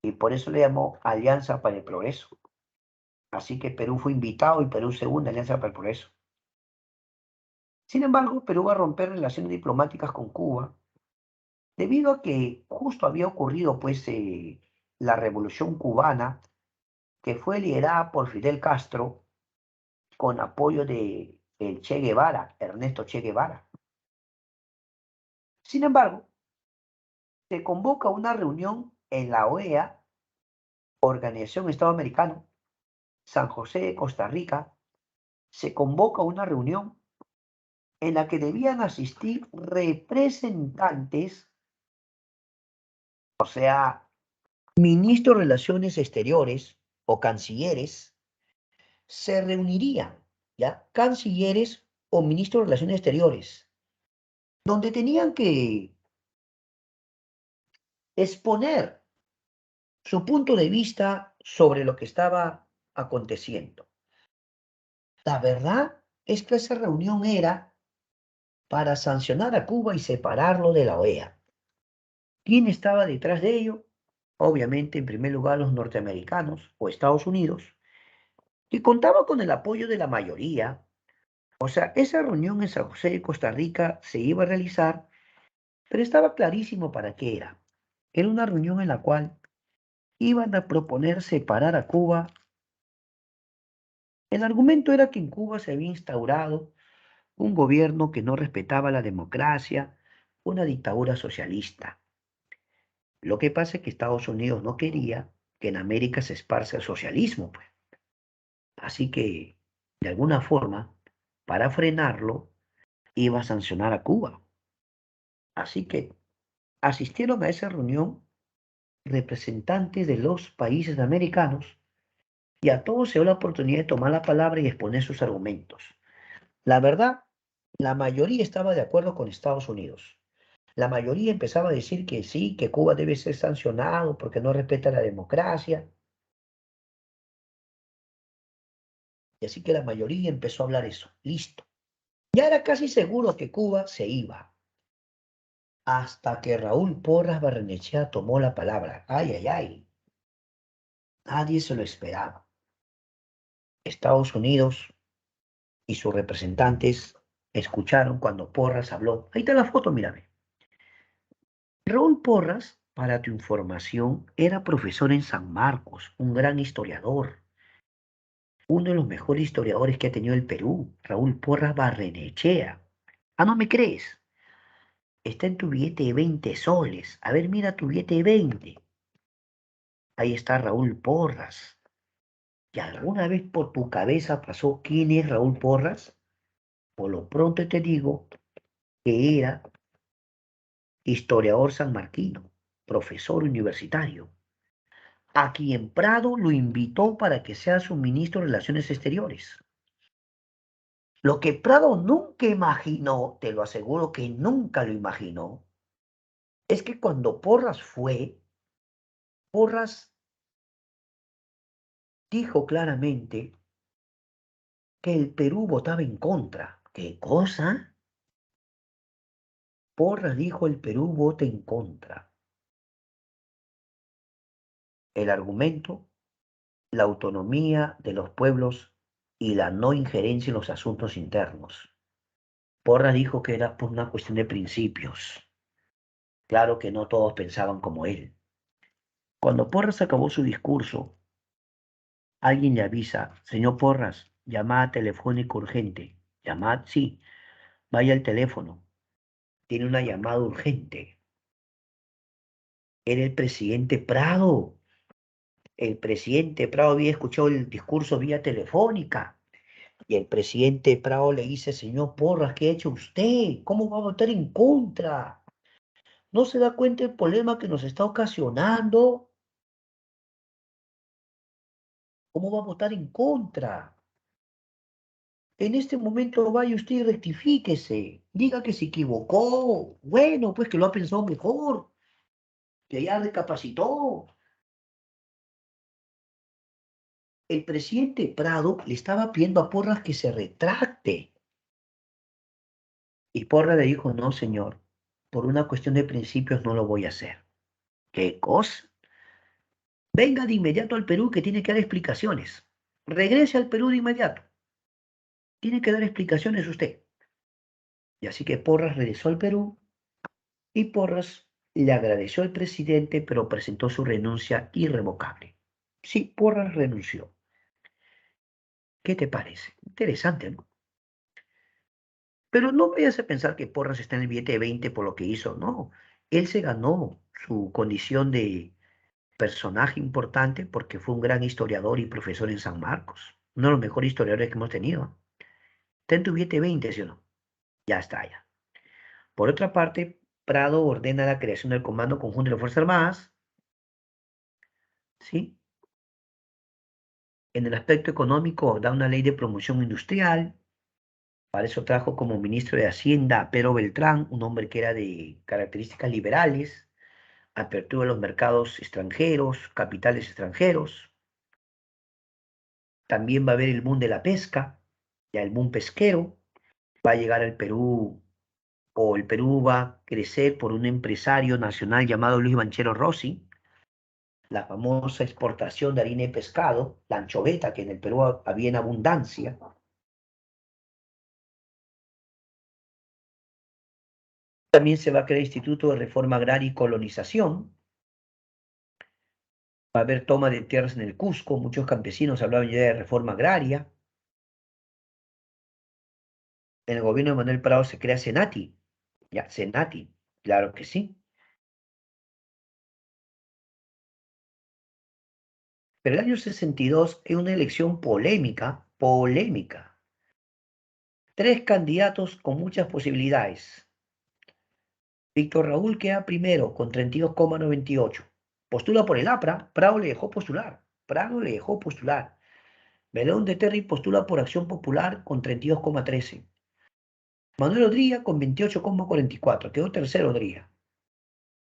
y por eso le llamó Alianza para el Progreso. Así que Perú fue invitado y Perú se une a Alianza para el Progreso. Sin embargo, Perú va a romper relaciones diplomáticas con Cuba debido a que justo había ocurrido pues la Revolución Cubana, que fue liderada por Fidel Castro con apoyo de el Che Guevara, Ernesto Che Guevara. Sin embargo, se convoca una reunión en la OEA, Organización Estado Americano, San José de Costa Rica. Se convoca una reunión en la que debían asistir representantes, o sea, ministros de Relaciones Exteriores o cancilleres, se reunirían, ¿ya? Cancilleres o ministros de Relaciones Exteriores, donde tenían que exponer su punto de vista sobre lo que estaba aconteciendo. La verdad es que esa reunión era para sancionar a Cuba y separarlo de la OEA. ¿Quién estaba detrás de ello? Obviamente, en primer lugar, los norteamericanos o Estados Unidos, que contaba con el apoyo de la mayoría. O sea, esa reunión en San José de Costa Rica se iba a realizar, pero estaba clarísimo para qué era. Era una reunión en la cual iban a proponer separar a Cuba. El argumento era que en Cuba se había instaurado un gobierno que no respetaba la democracia, una dictadura socialista. Lo que pasa es que Estados Unidos no quería que en América se esparza el socialismo, pues. Así que, de alguna forma, para frenarlo, iba a sancionar a Cuba. Así que asistieron a esa reunión representantes de los países americanos y a todos se dio la oportunidad de tomar la palabra y exponer sus argumentos. La verdad, la mayoría estaba de acuerdo con Estados Unidos. La mayoría empezaba a decir que sí, que Cuba debe ser sancionado porque no respeta la democracia. Y así que la mayoría empezó a hablar eso. Listo. Ya era casi seguro que Cuba se iba. Hasta que Raúl Porras Barrenechea tomó la palabra. Ay, ay, ay. Nadie se lo esperaba. Estados Unidos y sus representantes escucharon cuando Porras habló. Ahí está la foto, mírame. Raúl Porras, para tu información, era profesor en San Marcos, un gran historiador. uno de los mejores historiadores que ha tenido el Perú, Raúl Porras Barrenechea. Ah, ¿no me crees? Está en tu billete de 20 soles. A ver, mira tu billete de 20. Ahí está Raúl Porras. ¿Y alguna vez por tu cabeza pasó quién es Raúl Porras? Por lo pronto te digo que era historiador sanmarquino, profesor universitario, a quien Prado lo invitó para que sea su ministro de Relaciones Exteriores. Lo que Prado nunca imaginó, te lo aseguro que nunca lo imaginó, es que cuando Porras fue, Porras dijo claramente que el Perú votaba en contra. ¿Qué cosa? Porras dijo el Perú vota en contra. El argumento, la autonomía de los pueblos y la no injerencia en los asuntos internos. Porras dijo que era por una cuestión de principios. Claro que no todos pensaban como él. Cuando Porras acabó su discurso, alguien le avisa, señor Porras, llamada telefónica urgente. Llamada, sí, vaya al teléfono. Tiene una llamada urgente. Era el presidente Prado. El presidente Prado había escuchado el discurso vía telefónica. Y el presidente Prado le dice, señor Porras, ¿qué ha hecho usted? ¿Cómo va a votar en contra? ¿No se da cuenta del problema que nos está ocasionando? ¿Cómo va a votar en contra? En este momento vaya usted y rectifíquese. Diga que se equivocó. Bueno, pues que lo ha pensado mejor, que ya recapacitó. El presidente Prado le estaba pidiendo a Porras que se retracte. Y Porras le dijo, no, señor, por una cuestión de principios no lo voy a hacer. ¿Qué cosa? Venga de inmediato al Perú que tiene que dar explicaciones. Regrese al Perú de inmediato. Tiene que dar explicaciones usted. Y así que Porras regresó al Perú y Porras le agradeció al presidente, pero presentó su renuncia irrevocable. Sí, Porras renunció. ¿Qué te parece? Interesante, ¿no? Pero no vayas a pensar que Porras está en el billete de 20 por lo que hizo, no. Él se ganó su condición de personaje importante porque fue un gran historiador y profesor en San Marcos. Uno de los mejores historiadores que hemos tenido. Está en tu billete de 20, ¿sí o no? Ya está, ya. Por otra parte, Prado ordena la creación del Comando Conjunto de las Fuerzas Armadas, ¿sí? En el aspecto económico, da una ley de promoción industrial. Para eso trajo como ministro de Hacienda a Pedro Beltrán, un hombre que era de características liberales, apertura de los mercados extranjeros, capitales extranjeros. También va a haber el boom de la pesca, ya el boom pesquero. Va a llegar al Perú, o el Perú va a crecer por un empresario nacional llamado Luis Banchero Rossi, la famosa exportación de harina y pescado, la anchoveta, que en el Perú había en abundancia. También se va a crear el Instituto de Reforma Agraria y Colonización. Va a haber toma de tierras en el Cusco. Muchos campesinos hablaban ya de reforma agraria. En el gobierno de Manuel Prado se crea Senati. Ya, Senati. Claro que sí. Pero el año 62 es una elección polémica, polémica. Tres candidatos con muchas posibilidades. Víctor Raúl queda primero con 32,98. Postula por el APRA. Prado le dejó postular. Prado le dejó postular. Melón de Terry postula por Acción Popular con 32,13. Manuel Odría con 28,44. Quedó tercero Odría.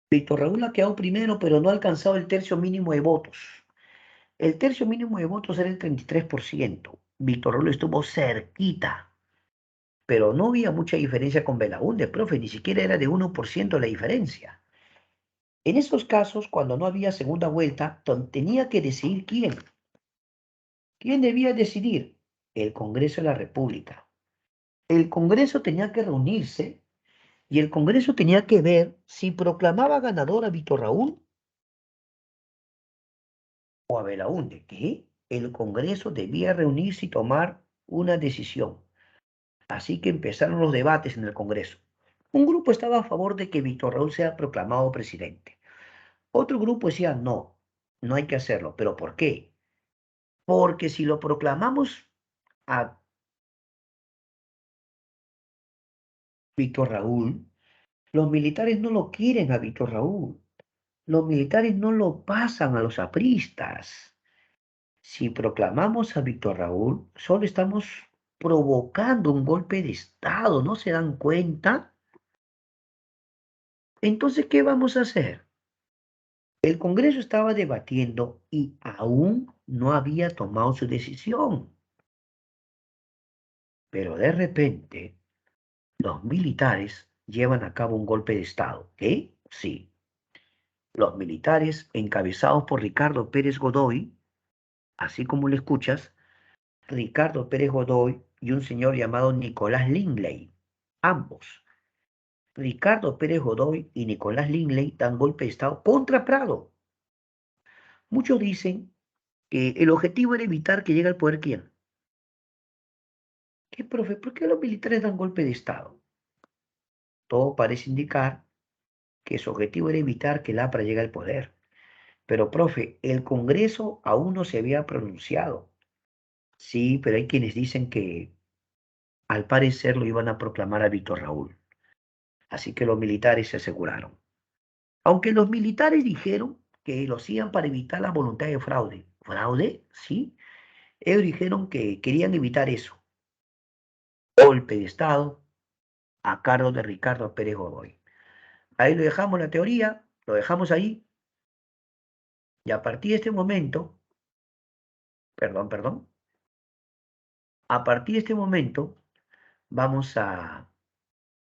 Víctor Raúl ha quedado primero, pero no ha alcanzado el tercio mínimo de votos. El tercio mínimo de votos era el 33%. Víctor Raúl estuvo cerquita, pero no había mucha diferencia con Belaúnde, profe, ni siquiera era de 1% la diferencia. En esos casos, cuando no había segunda vuelta, tenía que decidir quién. ¿Quién debía decidir? El Congreso de la República. El Congreso tenía que reunirse y el Congreso tenía que ver si proclamaba ganador a Víctor Raúl o a Belaúnde. ¿Qué? el Congreso debía reunirse y tomar una decisión. Así que empezaron los debates en el Congreso. Un grupo estaba a favor de que Víctor Raúl sea proclamado presidente. Otro grupo decía, no, no hay que hacerlo. ¿Pero por qué? Porque si lo proclamamos a Víctor Raúl, los militares no lo quieren a Víctor Raúl. Los militares no lo pasan a los apristas. Si proclamamos a Víctor Raúl, solo estamos provocando un golpe de Estado, ¿no se dan cuenta? Entonces, ¿qué vamos a hacer? El Congreso estaba debatiendo y aún no había tomado su decisión. Pero de repente, los militares llevan a cabo un golpe de Estado. ¿Qué? Sí. Los militares, encabezados por Ricardo Pérez Godoy, así como lo escuchas, Ricardo Pérez Godoy y un señor llamado Nicolás Lingley, ambos. Ricardo Pérez Godoy y Nicolás Lingley dan golpe de Estado contra Prado. Muchos dicen que el objetivo era evitar que llegue al poder quién. ¿Qué, profe? ¿Por qué los militares dan golpe de Estado? Todo parece indicar que su objetivo era evitar que el APRA llegue al poder. Pero, profe, el Congreso aún no se había pronunciado. Sí, pero hay quienes dicen que al parecer lo iban a proclamar a Víctor Raúl. Así que los militares se aseguraron. Aunque los militares dijeron que lo hacían para evitar la voluntad de fraude. ¿Fraude? Sí. Ellos dijeron que querían evitar eso. Golpe de Estado a cargo de Ricardo Pérez Godoy. Ahí lo dejamos la teoría, lo dejamos ahí. Y a partir de este momento, perdón, a partir de este momento vamos a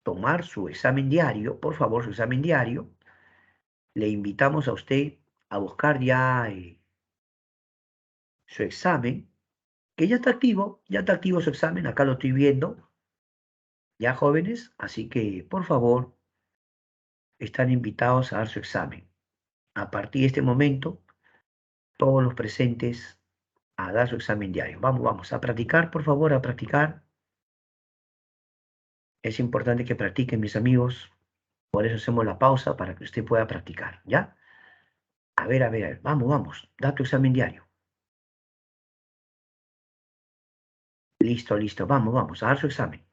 tomar su examen diario, por favor, su examen diario. Le invitamos a usted a buscar ya su examen, que ya está activo su examen, acá lo estoy viendo, ya jóvenes, así que por favor, están invitados a dar su examen. A partir de este momento, todos los presentes a dar su examen diario. Vamos, a practicar, por favor, a practicar. Es importante que practiquen, mis amigos. Por eso hacemos la pausa para que usted pueda practicar, ¿ya? A ver, vamos, da tu examen diario. Listo, vamos, a dar su examen.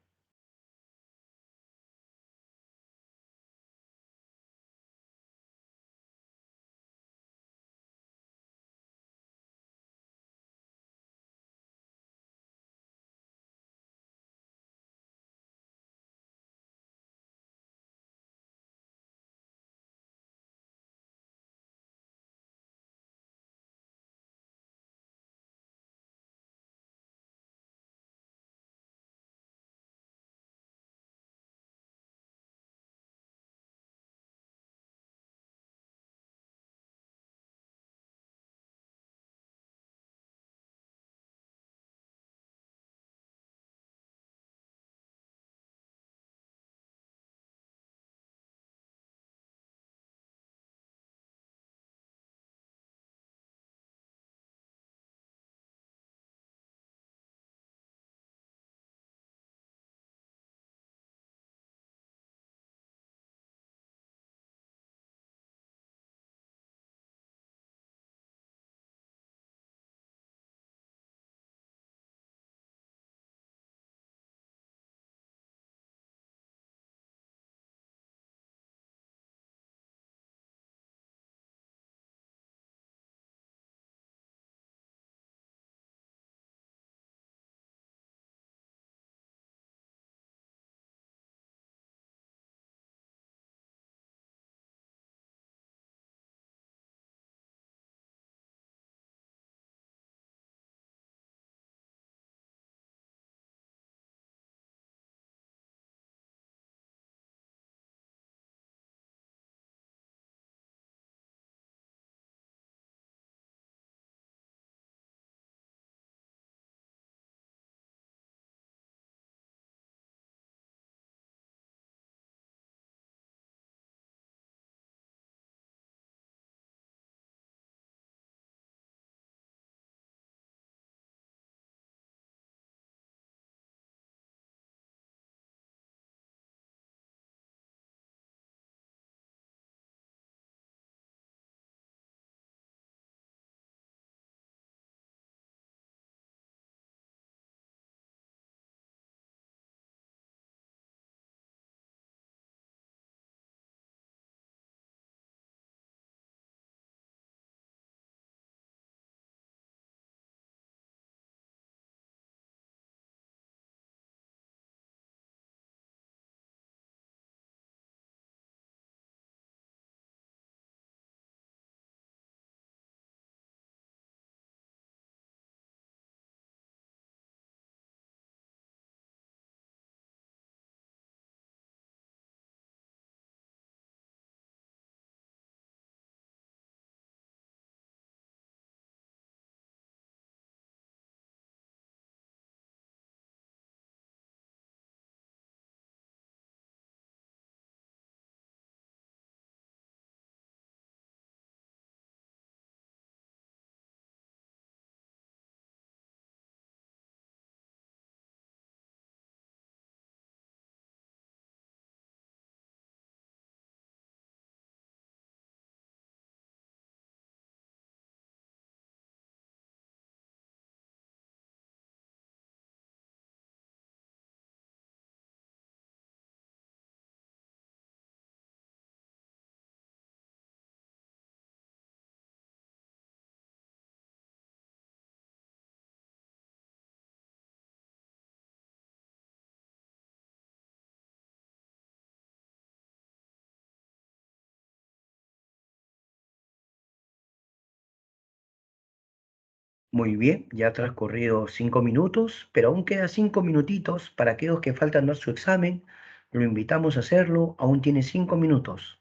Muy bien, ya ha transcurrido 5 minutos, pero aún queda 5 minutitos para aquellos que faltan dar su examen. Lo invitamos a hacerlo, aún tiene 5 minutos.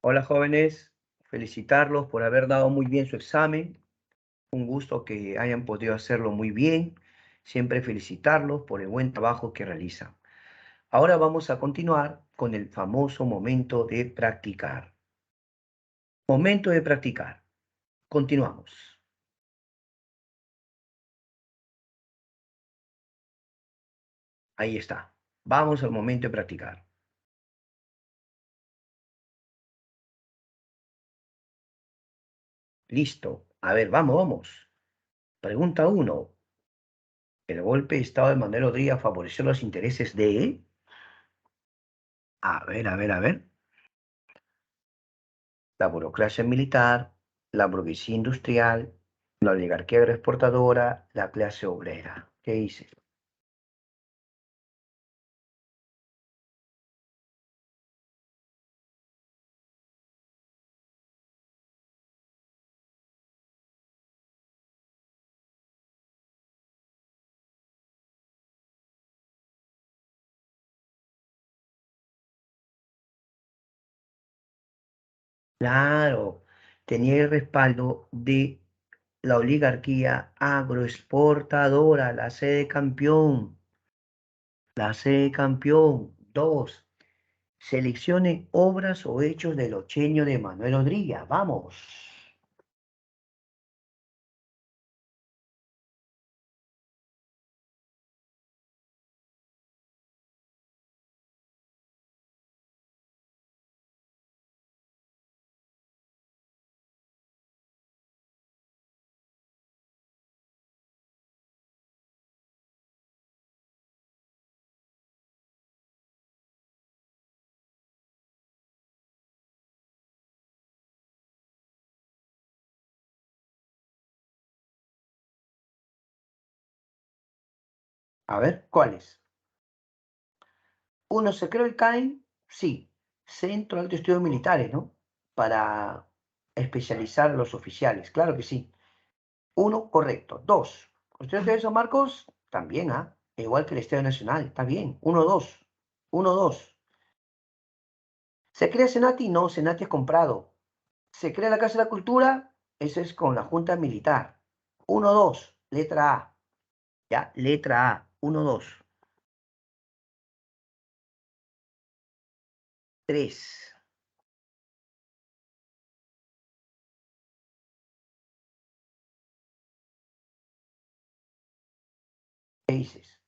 Hola jóvenes, felicitarlos por haber dado muy bien su examen. Un gusto que hayan podido hacerlo muy bien. Siempre felicitarlos por el buen trabajo que realizan. Ahora vamos a continuar con el famoso momento de practicar. Momento de practicar. Continuamos. Ahí está. Vamos al momento de practicar. Listo. A ver, vamos. Pregunta uno. ¿El golpe de Estado de Manuel Odría favoreció los intereses de? A ver. La burocracia militar, la burguesía industrial, la oligarquía agroexportadora, la clase obrera. ¿Qué dice? Claro, tenía el respaldo de la oligarquía agroexportadora, la sede campeón, la sede campeón. Dos, seleccione obras o hechos del ochenio de Manuel Odría. Vamos. A ver, ¿cuáles? Uno, se creó el CAEM, sí, Centro de Alto Estudios Militares, ¿no? Para especializar a los oficiales, claro que sí. Uno, correcto. Dos, Constitución de San Marcos, también, ¿ah? Igual que el Estadio Nacional, está bien. Uno, dos. Uno, dos. ¿Se crea Senati? No, Senati es comprado. ¿Se crea la Casa de la Cultura? Eso es con la Junta Militar. Uno, dos. Letra A. ¿Ya? Letra A. Uno, dos. Tres. ¿Qué dices?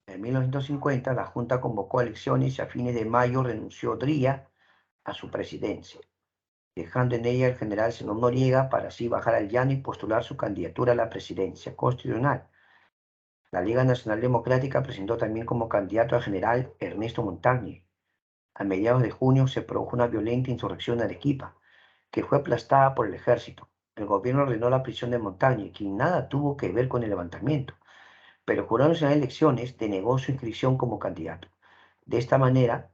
En 1950, la Junta convocó elecciones y a fines de mayo renunció Dría a su presidencia, dejando en ella al general Zenón Noriega para así bajar al llano y postular su candidatura a la presidencia constitucional. La Liga Nacional Democrática presentó también como candidato al general Ernesto Montagne. A mediados de junio se produjo una violenta insurrección en Arequipa, que fue aplastada por el ejército. El gobierno ordenó la prisión de Montagne, quien nada tuvo que ver con el levantamiento, pero el Jurado Nacional de Elecciones denegó su inscripción como candidato. De esta manera,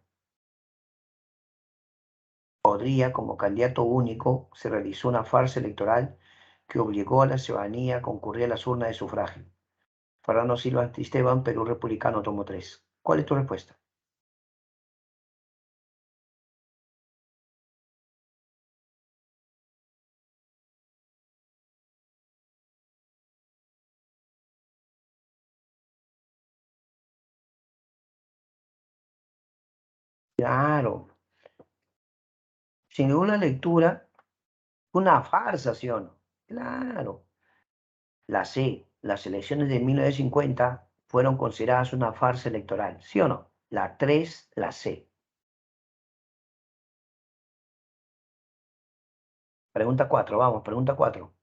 podría, como candidato único, se realizó una farsa electoral que obligó a la ciudadanía a concurrir a las urnas de sufragio. Fernando Silva Antisteban, Perú Republicano, tomo 3. ¿Cuál es tu respuesta? Claro, sin ninguna lectura, una farsa, ¿sí o no? Claro. La C, las elecciones de 1950 fueron consideradas una farsa electoral, ¿sí o no? La 3, la C. Pregunta 4, vamos, pregunta 4.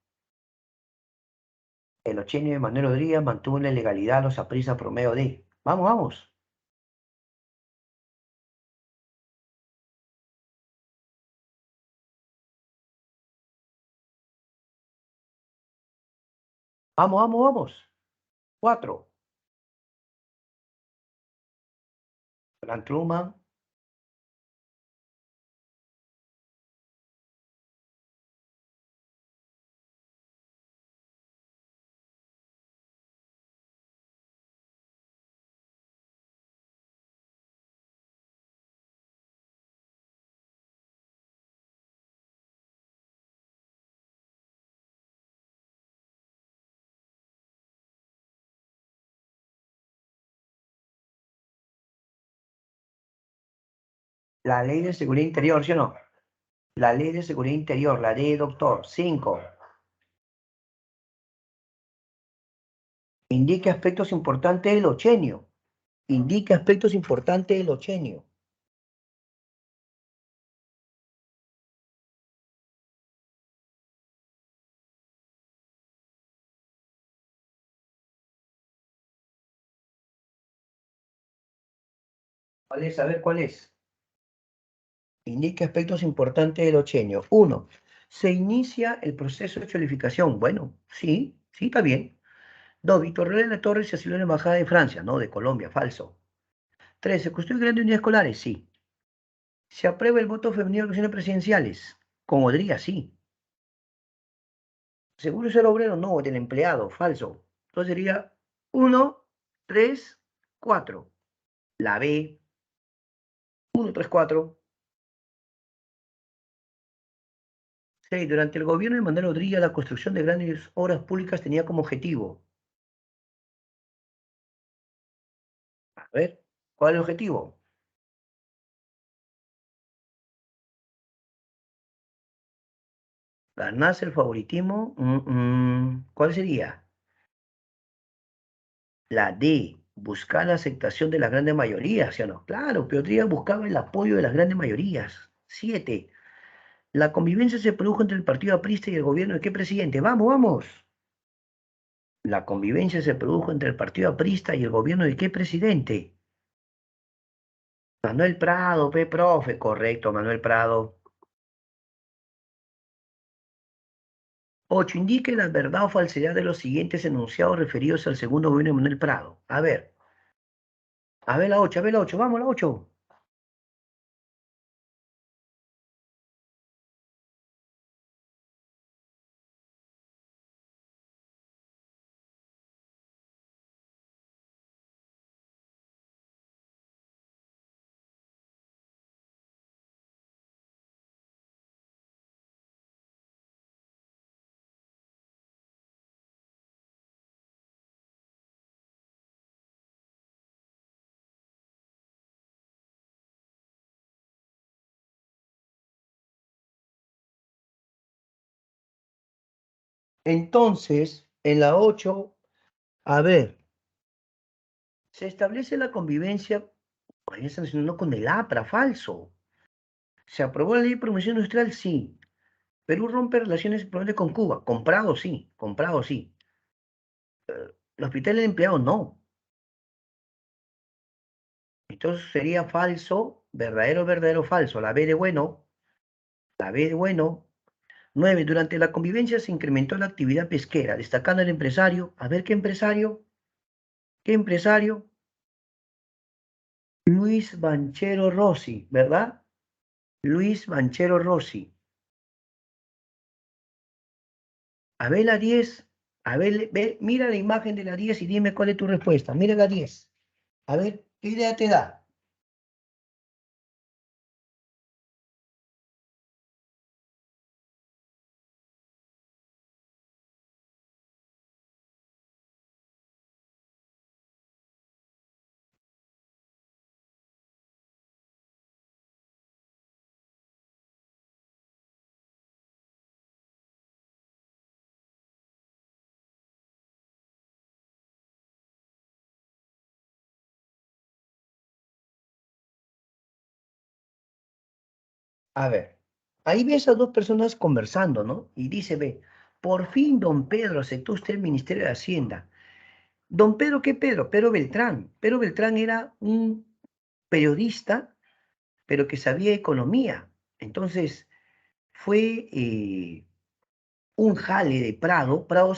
El ochenio de Manuel Rodríguez mantuvo en la ilegalidad a los aprisa promedio de. Vamos, vamos. Vamos, vamos, vamos. 4. Gran Truman. La ley de seguridad interior, ¿sí o no? La ley de seguridad interior, la ley doctor. 5. Indique aspectos importantes del ochenio. Indique aspectos importantes del ochenio. ¿Cuál es? A ver, ¿cuál es? Indique aspectos importantes del ochenio. 1. Se inicia el proceso de cholificación. Bueno, sí, sí, está bien. 2. Víctor René de la Torre se asiló en la embajada de Francia, no, de Colombia, falso. 3. ¿Se construye grandes unidades escolares? Sí. ¿Se aprueba el voto femenino en elecciones presidenciales? Con Odría, sí. ¿Seguro es el obrero? No, del empleado, falso. Entonces sería 1, 3, 4. La B, 1, 3, 4. 6. Durante el gobierno de Manuel Odría, la construcción de grandes obras públicas tenía como objetivo. A ver, ¿cuál es el objetivo? Ganarse el favoritismo. ¿Cuál sería? La D, buscar la aceptación de las grandes mayorías, ¿sí o no? Claro, Odría buscaba el apoyo de las grandes mayorías. 7. La convivencia se produjo entre el partido aprista y el gobierno de qué presidente. Vamos, vamos. La convivencia se produjo entre el partido aprista y el gobierno de qué presidente. Manuel Prado, profe, correcto, Manuel Prado. 8. Indique la verdad o falsedad de los siguientes enunciados referidos al segundo gobierno de Manuel Prado. A ver la 8, a ver la 8, vamos la 8. Entonces, en la 8, a ver, se establece la convivencia, ahí están haciendo con el APRA, falso. ¿Se aprobó la ley de promoción industrial? Sí. Perú rompe relaciones probablemente con Cuba. Comprado, sí. Comprado, sí. El hospital de empleados, no. Entonces sería falso, verdadero, verdadero, falso. La B de bueno, la B de bueno. 9. Durante la convivencia se incrementó la actividad pesquera, destacando el empresario. A ver, ¿qué empresario? ¿Qué empresario? Luis Banchero Rossi, ¿verdad? Luis Banchero Rossi. A ver la 10. A ver, mira la imagen de la 10 y dime cuál es tu respuesta. Mira la 10. A ver, ¿qué idea te da? A ver, ahí ves a dos personas conversando, ¿no? Y dice, ve, por fin don Pedro aceptó usted el Ministerio de Hacienda. Don Pedro, ¿qué Pedro? Pedro Beltrán. Pedro Beltrán era un periodista, pero que sabía economía. Entonces, fue un jale de Prado. Prado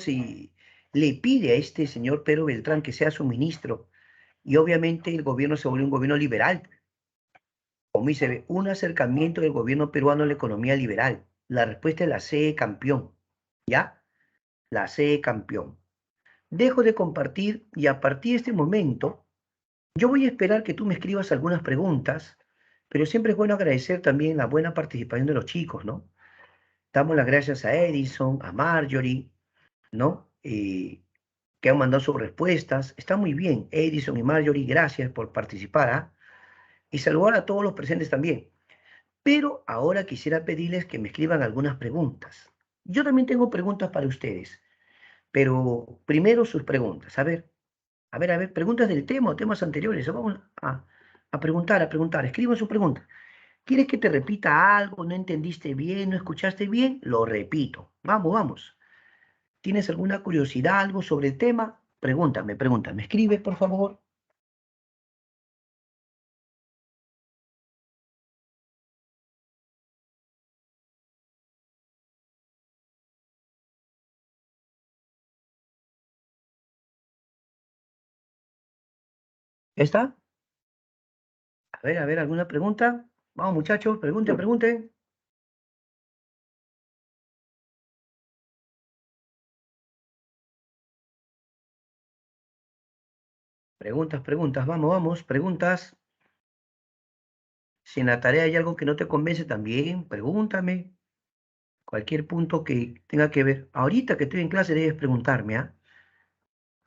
le pide a este señor Pedro Beltrán que sea su ministro. Y obviamente el gobierno se volvió un gobierno liberal. Como dice, un acercamiento del gobierno peruano a la economía liberal. La respuesta es la C, campeón. ¿Ya? La C, campeón. Dejo de compartir y a partir de este momento, yo voy a esperar que tú me escribas algunas preguntas, pero siempre es bueno agradecer también la buena participación de los chicos, ¿no? Damos las gracias a Edison, a Marjorie, ¿no? Que han mandado sus respuestas. Está muy bien, Edison y Marjorie, gracias por participar, ¿ah? Y saludar a todos los presentes también. Pero ahora quisiera pedirles que me escriban algunas preguntas. Yo también tengo preguntas para ustedes, pero primero sus preguntas. A ver, preguntas del tema o temas anteriores. Vamos a preguntar. Escriban su pregunta. ¿Quieres que te repita algo? ¿No entendiste bien? ¿No escuchaste bien? Lo repito. Vamos, vamos. ¿Tienes alguna curiosidad, algo sobre el tema? Pregúntame, pregúntame. Escribe, por favor. ¿Está? A ver, ¿alguna pregunta? Vamos, muchachos, pregunten, pregunten. Preguntas, preguntas, vamos, vamos, preguntas. Si en la tarea hay algo que no te convence también, pregúntame. Cualquier punto que tenga que ver. Ahorita que estoy en clase debes preguntarme, ¿ah?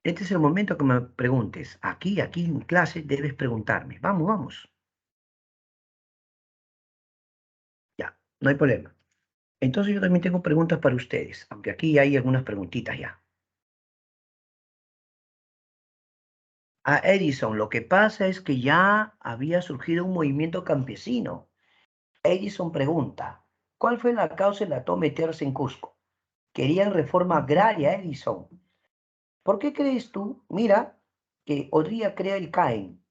Este es el momento que me preguntes. Aquí en clase debes preguntarme. Vamos, vamos. Ya, no hay problema. Entonces yo también tengo preguntas para ustedes, aunque aquí hay algunas preguntitas ya. A Edison, lo que pasa es que ya había surgido un movimiento campesino. Edison pregunta, ¿cuál fue la causa de la toma de tierras en Cusco? Querían reforma agraria, Edison. ¿Por qué crees tú? Mira, que Odría crea el CAEN,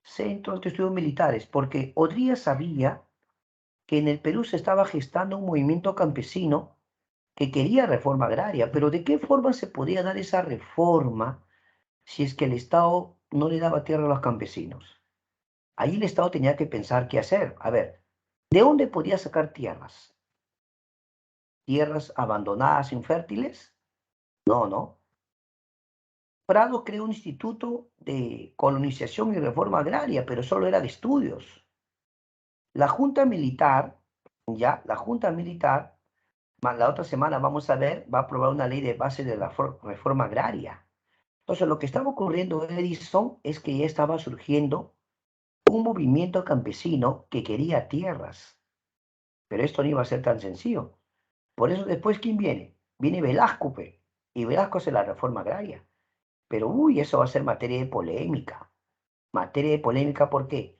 Centro de Estudios Militares, porque Odría sabía que en el Perú se estaba gestando un movimiento campesino que quería reforma agraria, pero ¿de qué forma se podía dar esa reforma si es que el Estado no le daba tierra a los campesinos? Ahí el Estado tenía que pensar qué hacer. A ver, ¿de dónde podía sacar tierras? ¿Tierras abandonadas, infértiles? No, no. Prado creó un instituto de colonización y reforma agraria, pero solo era de estudios. La Junta Militar, ya, la Junta Militar, la otra semana vamos a ver, va a aprobar una ley de base de la reforma agraria. Entonces, lo que estaba ocurriendo, Edison, es que ya estaba surgiendo un movimiento campesino que quería tierras, pero esto no iba a ser tan sencillo. Por eso después, ¿quién viene? Viene Velasco, y Velasco hace la reforma agraria. Pero, uy, eso va a ser materia de polémica. Materia de polémica, ¿por qué?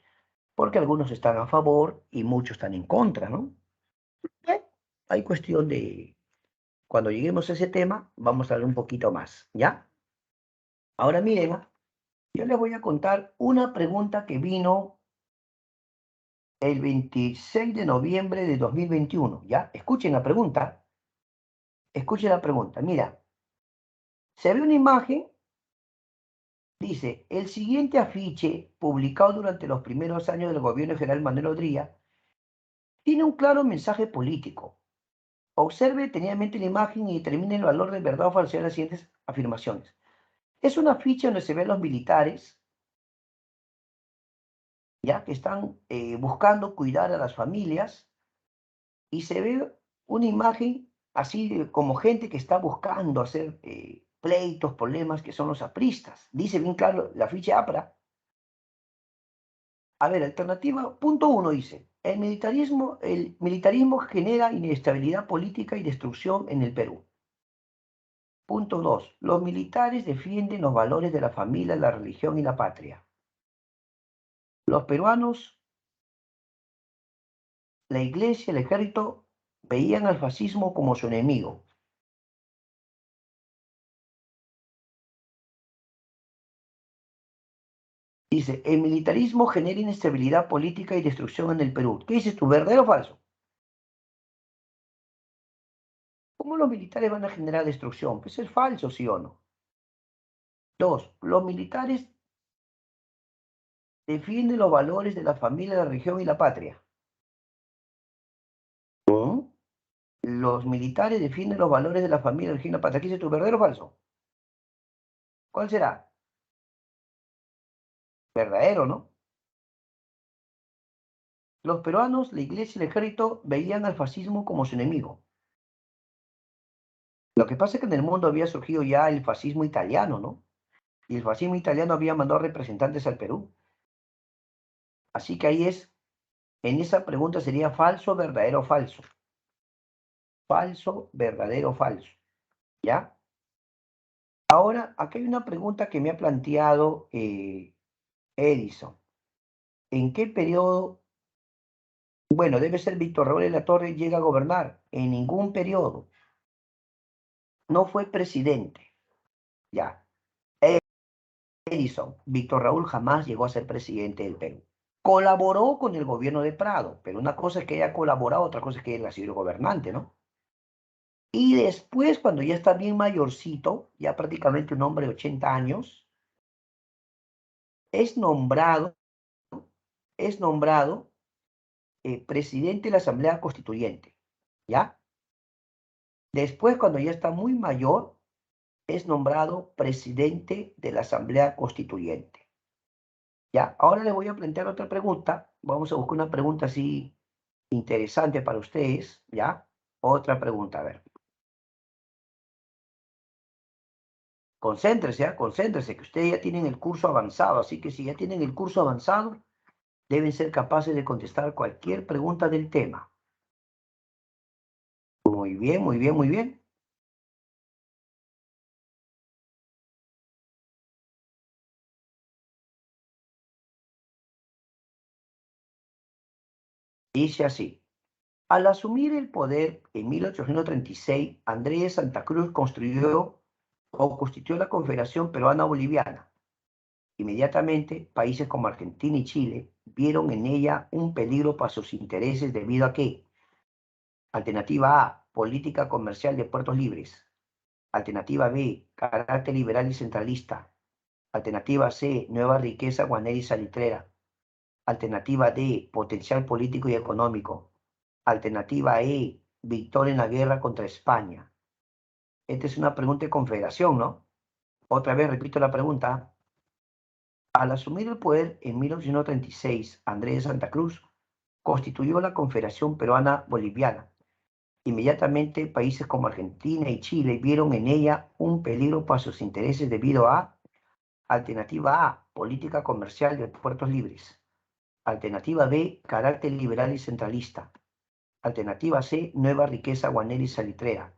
Porque algunos están a favor y muchos están en contra, ¿no? Eh, Hay cuestión de, cuando lleguemos a ese tema, vamos a ver un poquito más, ¿ya? Ahora miren, yo les voy a contar una pregunta que vino el 26 de noviembre de 2021, ¿ya? Escuchen la pregunta, mira, se ve una imagen, dice, el siguiente afiche, publicado durante los primeros años del gobierno general Manuel Odría, tiene un claro mensaje político. Observe detenidamente la imagen y determine el valor de verdad o falsedad de las siguientes afirmaciones. Es una ficha donde se ven los militares, ya que están buscando cuidar a las familias, y se ve una imagen así como gente que está buscando hacer pleitos, problemas, que son los apristas. Dice bien claro la ficha APRA. A ver, alternativa, punto uno dice, el militarismo genera inestabilidad política y destrucción en el Perú. Punto 2. Los militares defienden los valores de la familia, la religión y la patria. Los peruanos, la iglesia, el ejército, veían al fascismo como su enemigo. Dice, el militarismo genera inestabilidad política y destrucción en el Perú. ¿Qué dices tú, verdadero o falso? ¿Cómo los militares van a generar destrucción? Pues es falso, ¿sí o no? Dos, los militares defienden los valores de la familia, la religión y la patria. ¿Mm? Los militares defienden los valores de la familia, la religión y la patria. ¿Qué dices tú, verdadero o falso? ¿Cuál será? Verdadero, ¿no? Los peruanos, la iglesia y el ejército veían al fascismo como su enemigo. Lo que pasa es que en el mundo había surgido ya el fascismo italiano, ¿no? Y el fascismo italiano había mandado representantes al Perú. Así que ahí es En esa pregunta sería falso, verdadero, falso. Falso, verdadero, falso. ¿Ya? Ahora, aquí hay una pregunta que me ha planteado Edison. ¿En qué periodo? Bueno, debe ser Víctor Raúl de la Torre llega a gobernar. En ningún periodo. No fue presidente. Ya. Edison, Víctor Raúl jamás llegó a ser presidente del Perú. Colaboró con el gobierno de Prado, pero una cosa es que haya colaborado, otra cosa es que haya sido gobernante, ¿no? Y después, cuando ya está bien mayorcito, ya prácticamente un hombre de 80 años, es nombrado, es nombrado presidente de la Asamblea Constituyente, ¿ya? Después, cuando ya está muy mayor, es nombrado presidente de la Asamblea Constituyente, ¿ya? Ahora les voy a plantear otra pregunta. Vamos a buscar una pregunta así interesante para ustedes, ¿ya? Otra pregunta, a ver. Concéntrese, ¿ah? Concéntrese, que ustedes ya tienen el curso avanzado, así que si ya tienen el curso avanzado, deben ser capaces de contestar cualquier pregunta del tema. Muy bien, muy bien, muy bien. Dice así. Al asumir el poder en 1836, Andrés de Santa Cruz construyó o constituyó la Confederación Peruana Boliviana. Inmediatamente, países como Argentina y Chile vieron en ella un peligro para sus intereses debido a que, alternativa A, política comercial de puertos libres. Alternativa B, carácter liberal y centralista. Alternativa C, nueva riqueza guanera y salitrera. Alternativa D, potencial político y económico. Alternativa E, victoria en la guerra contra España. Esta es una pregunta de confederación, ¿no? Otra vez repito la pregunta. Al asumir el poder en 1836, Andrés de Santa Cruz constituyó la Confederación Peruana Boliviana. Inmediatamente, países como Argentina y Chile vieron en ella un peligro para sus intereses debido a alternativa A, política comercial de puertos libres. Alternativa B, carácter liberal y centralista. Alternativa C, nueva riqueza guanera y salitrera.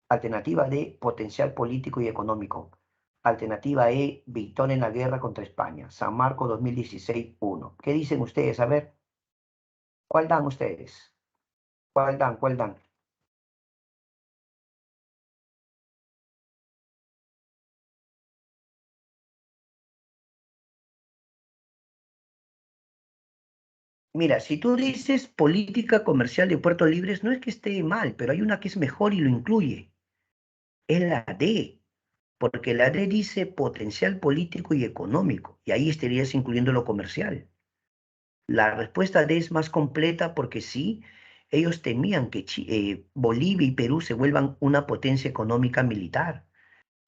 Alternativa D, potencial político y económico. Alternativa E, victoria en la guerra contra España. San Marcos 2016-1. ¿Qué dicen ustedes? A ver, ¿cuál dan ustedes? ¿Cuál dan? ¿Cuál dan? Mira, si tú dices política comercial de puertos libres, no es que esté mal, pero hay una que es mejor y lo incluye. Es la D, porque la D dice potencial político y económico, y ahí estarías incluyendo lo comercial. La respuesta D es más completa porque sí, ellos temían que Bolivia y Perú se vuelvan una potencia económica militar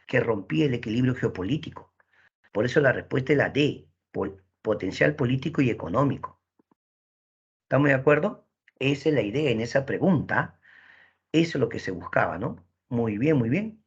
que rompía el equilibrio geopolítico. Por eso la respuesta es la D, potencial político y económico. ¿Estamos de acuerdo? Esa es la idea en esa pregunta. Eso es lo que se buscaba, ¿no? Muy bien, muy bien.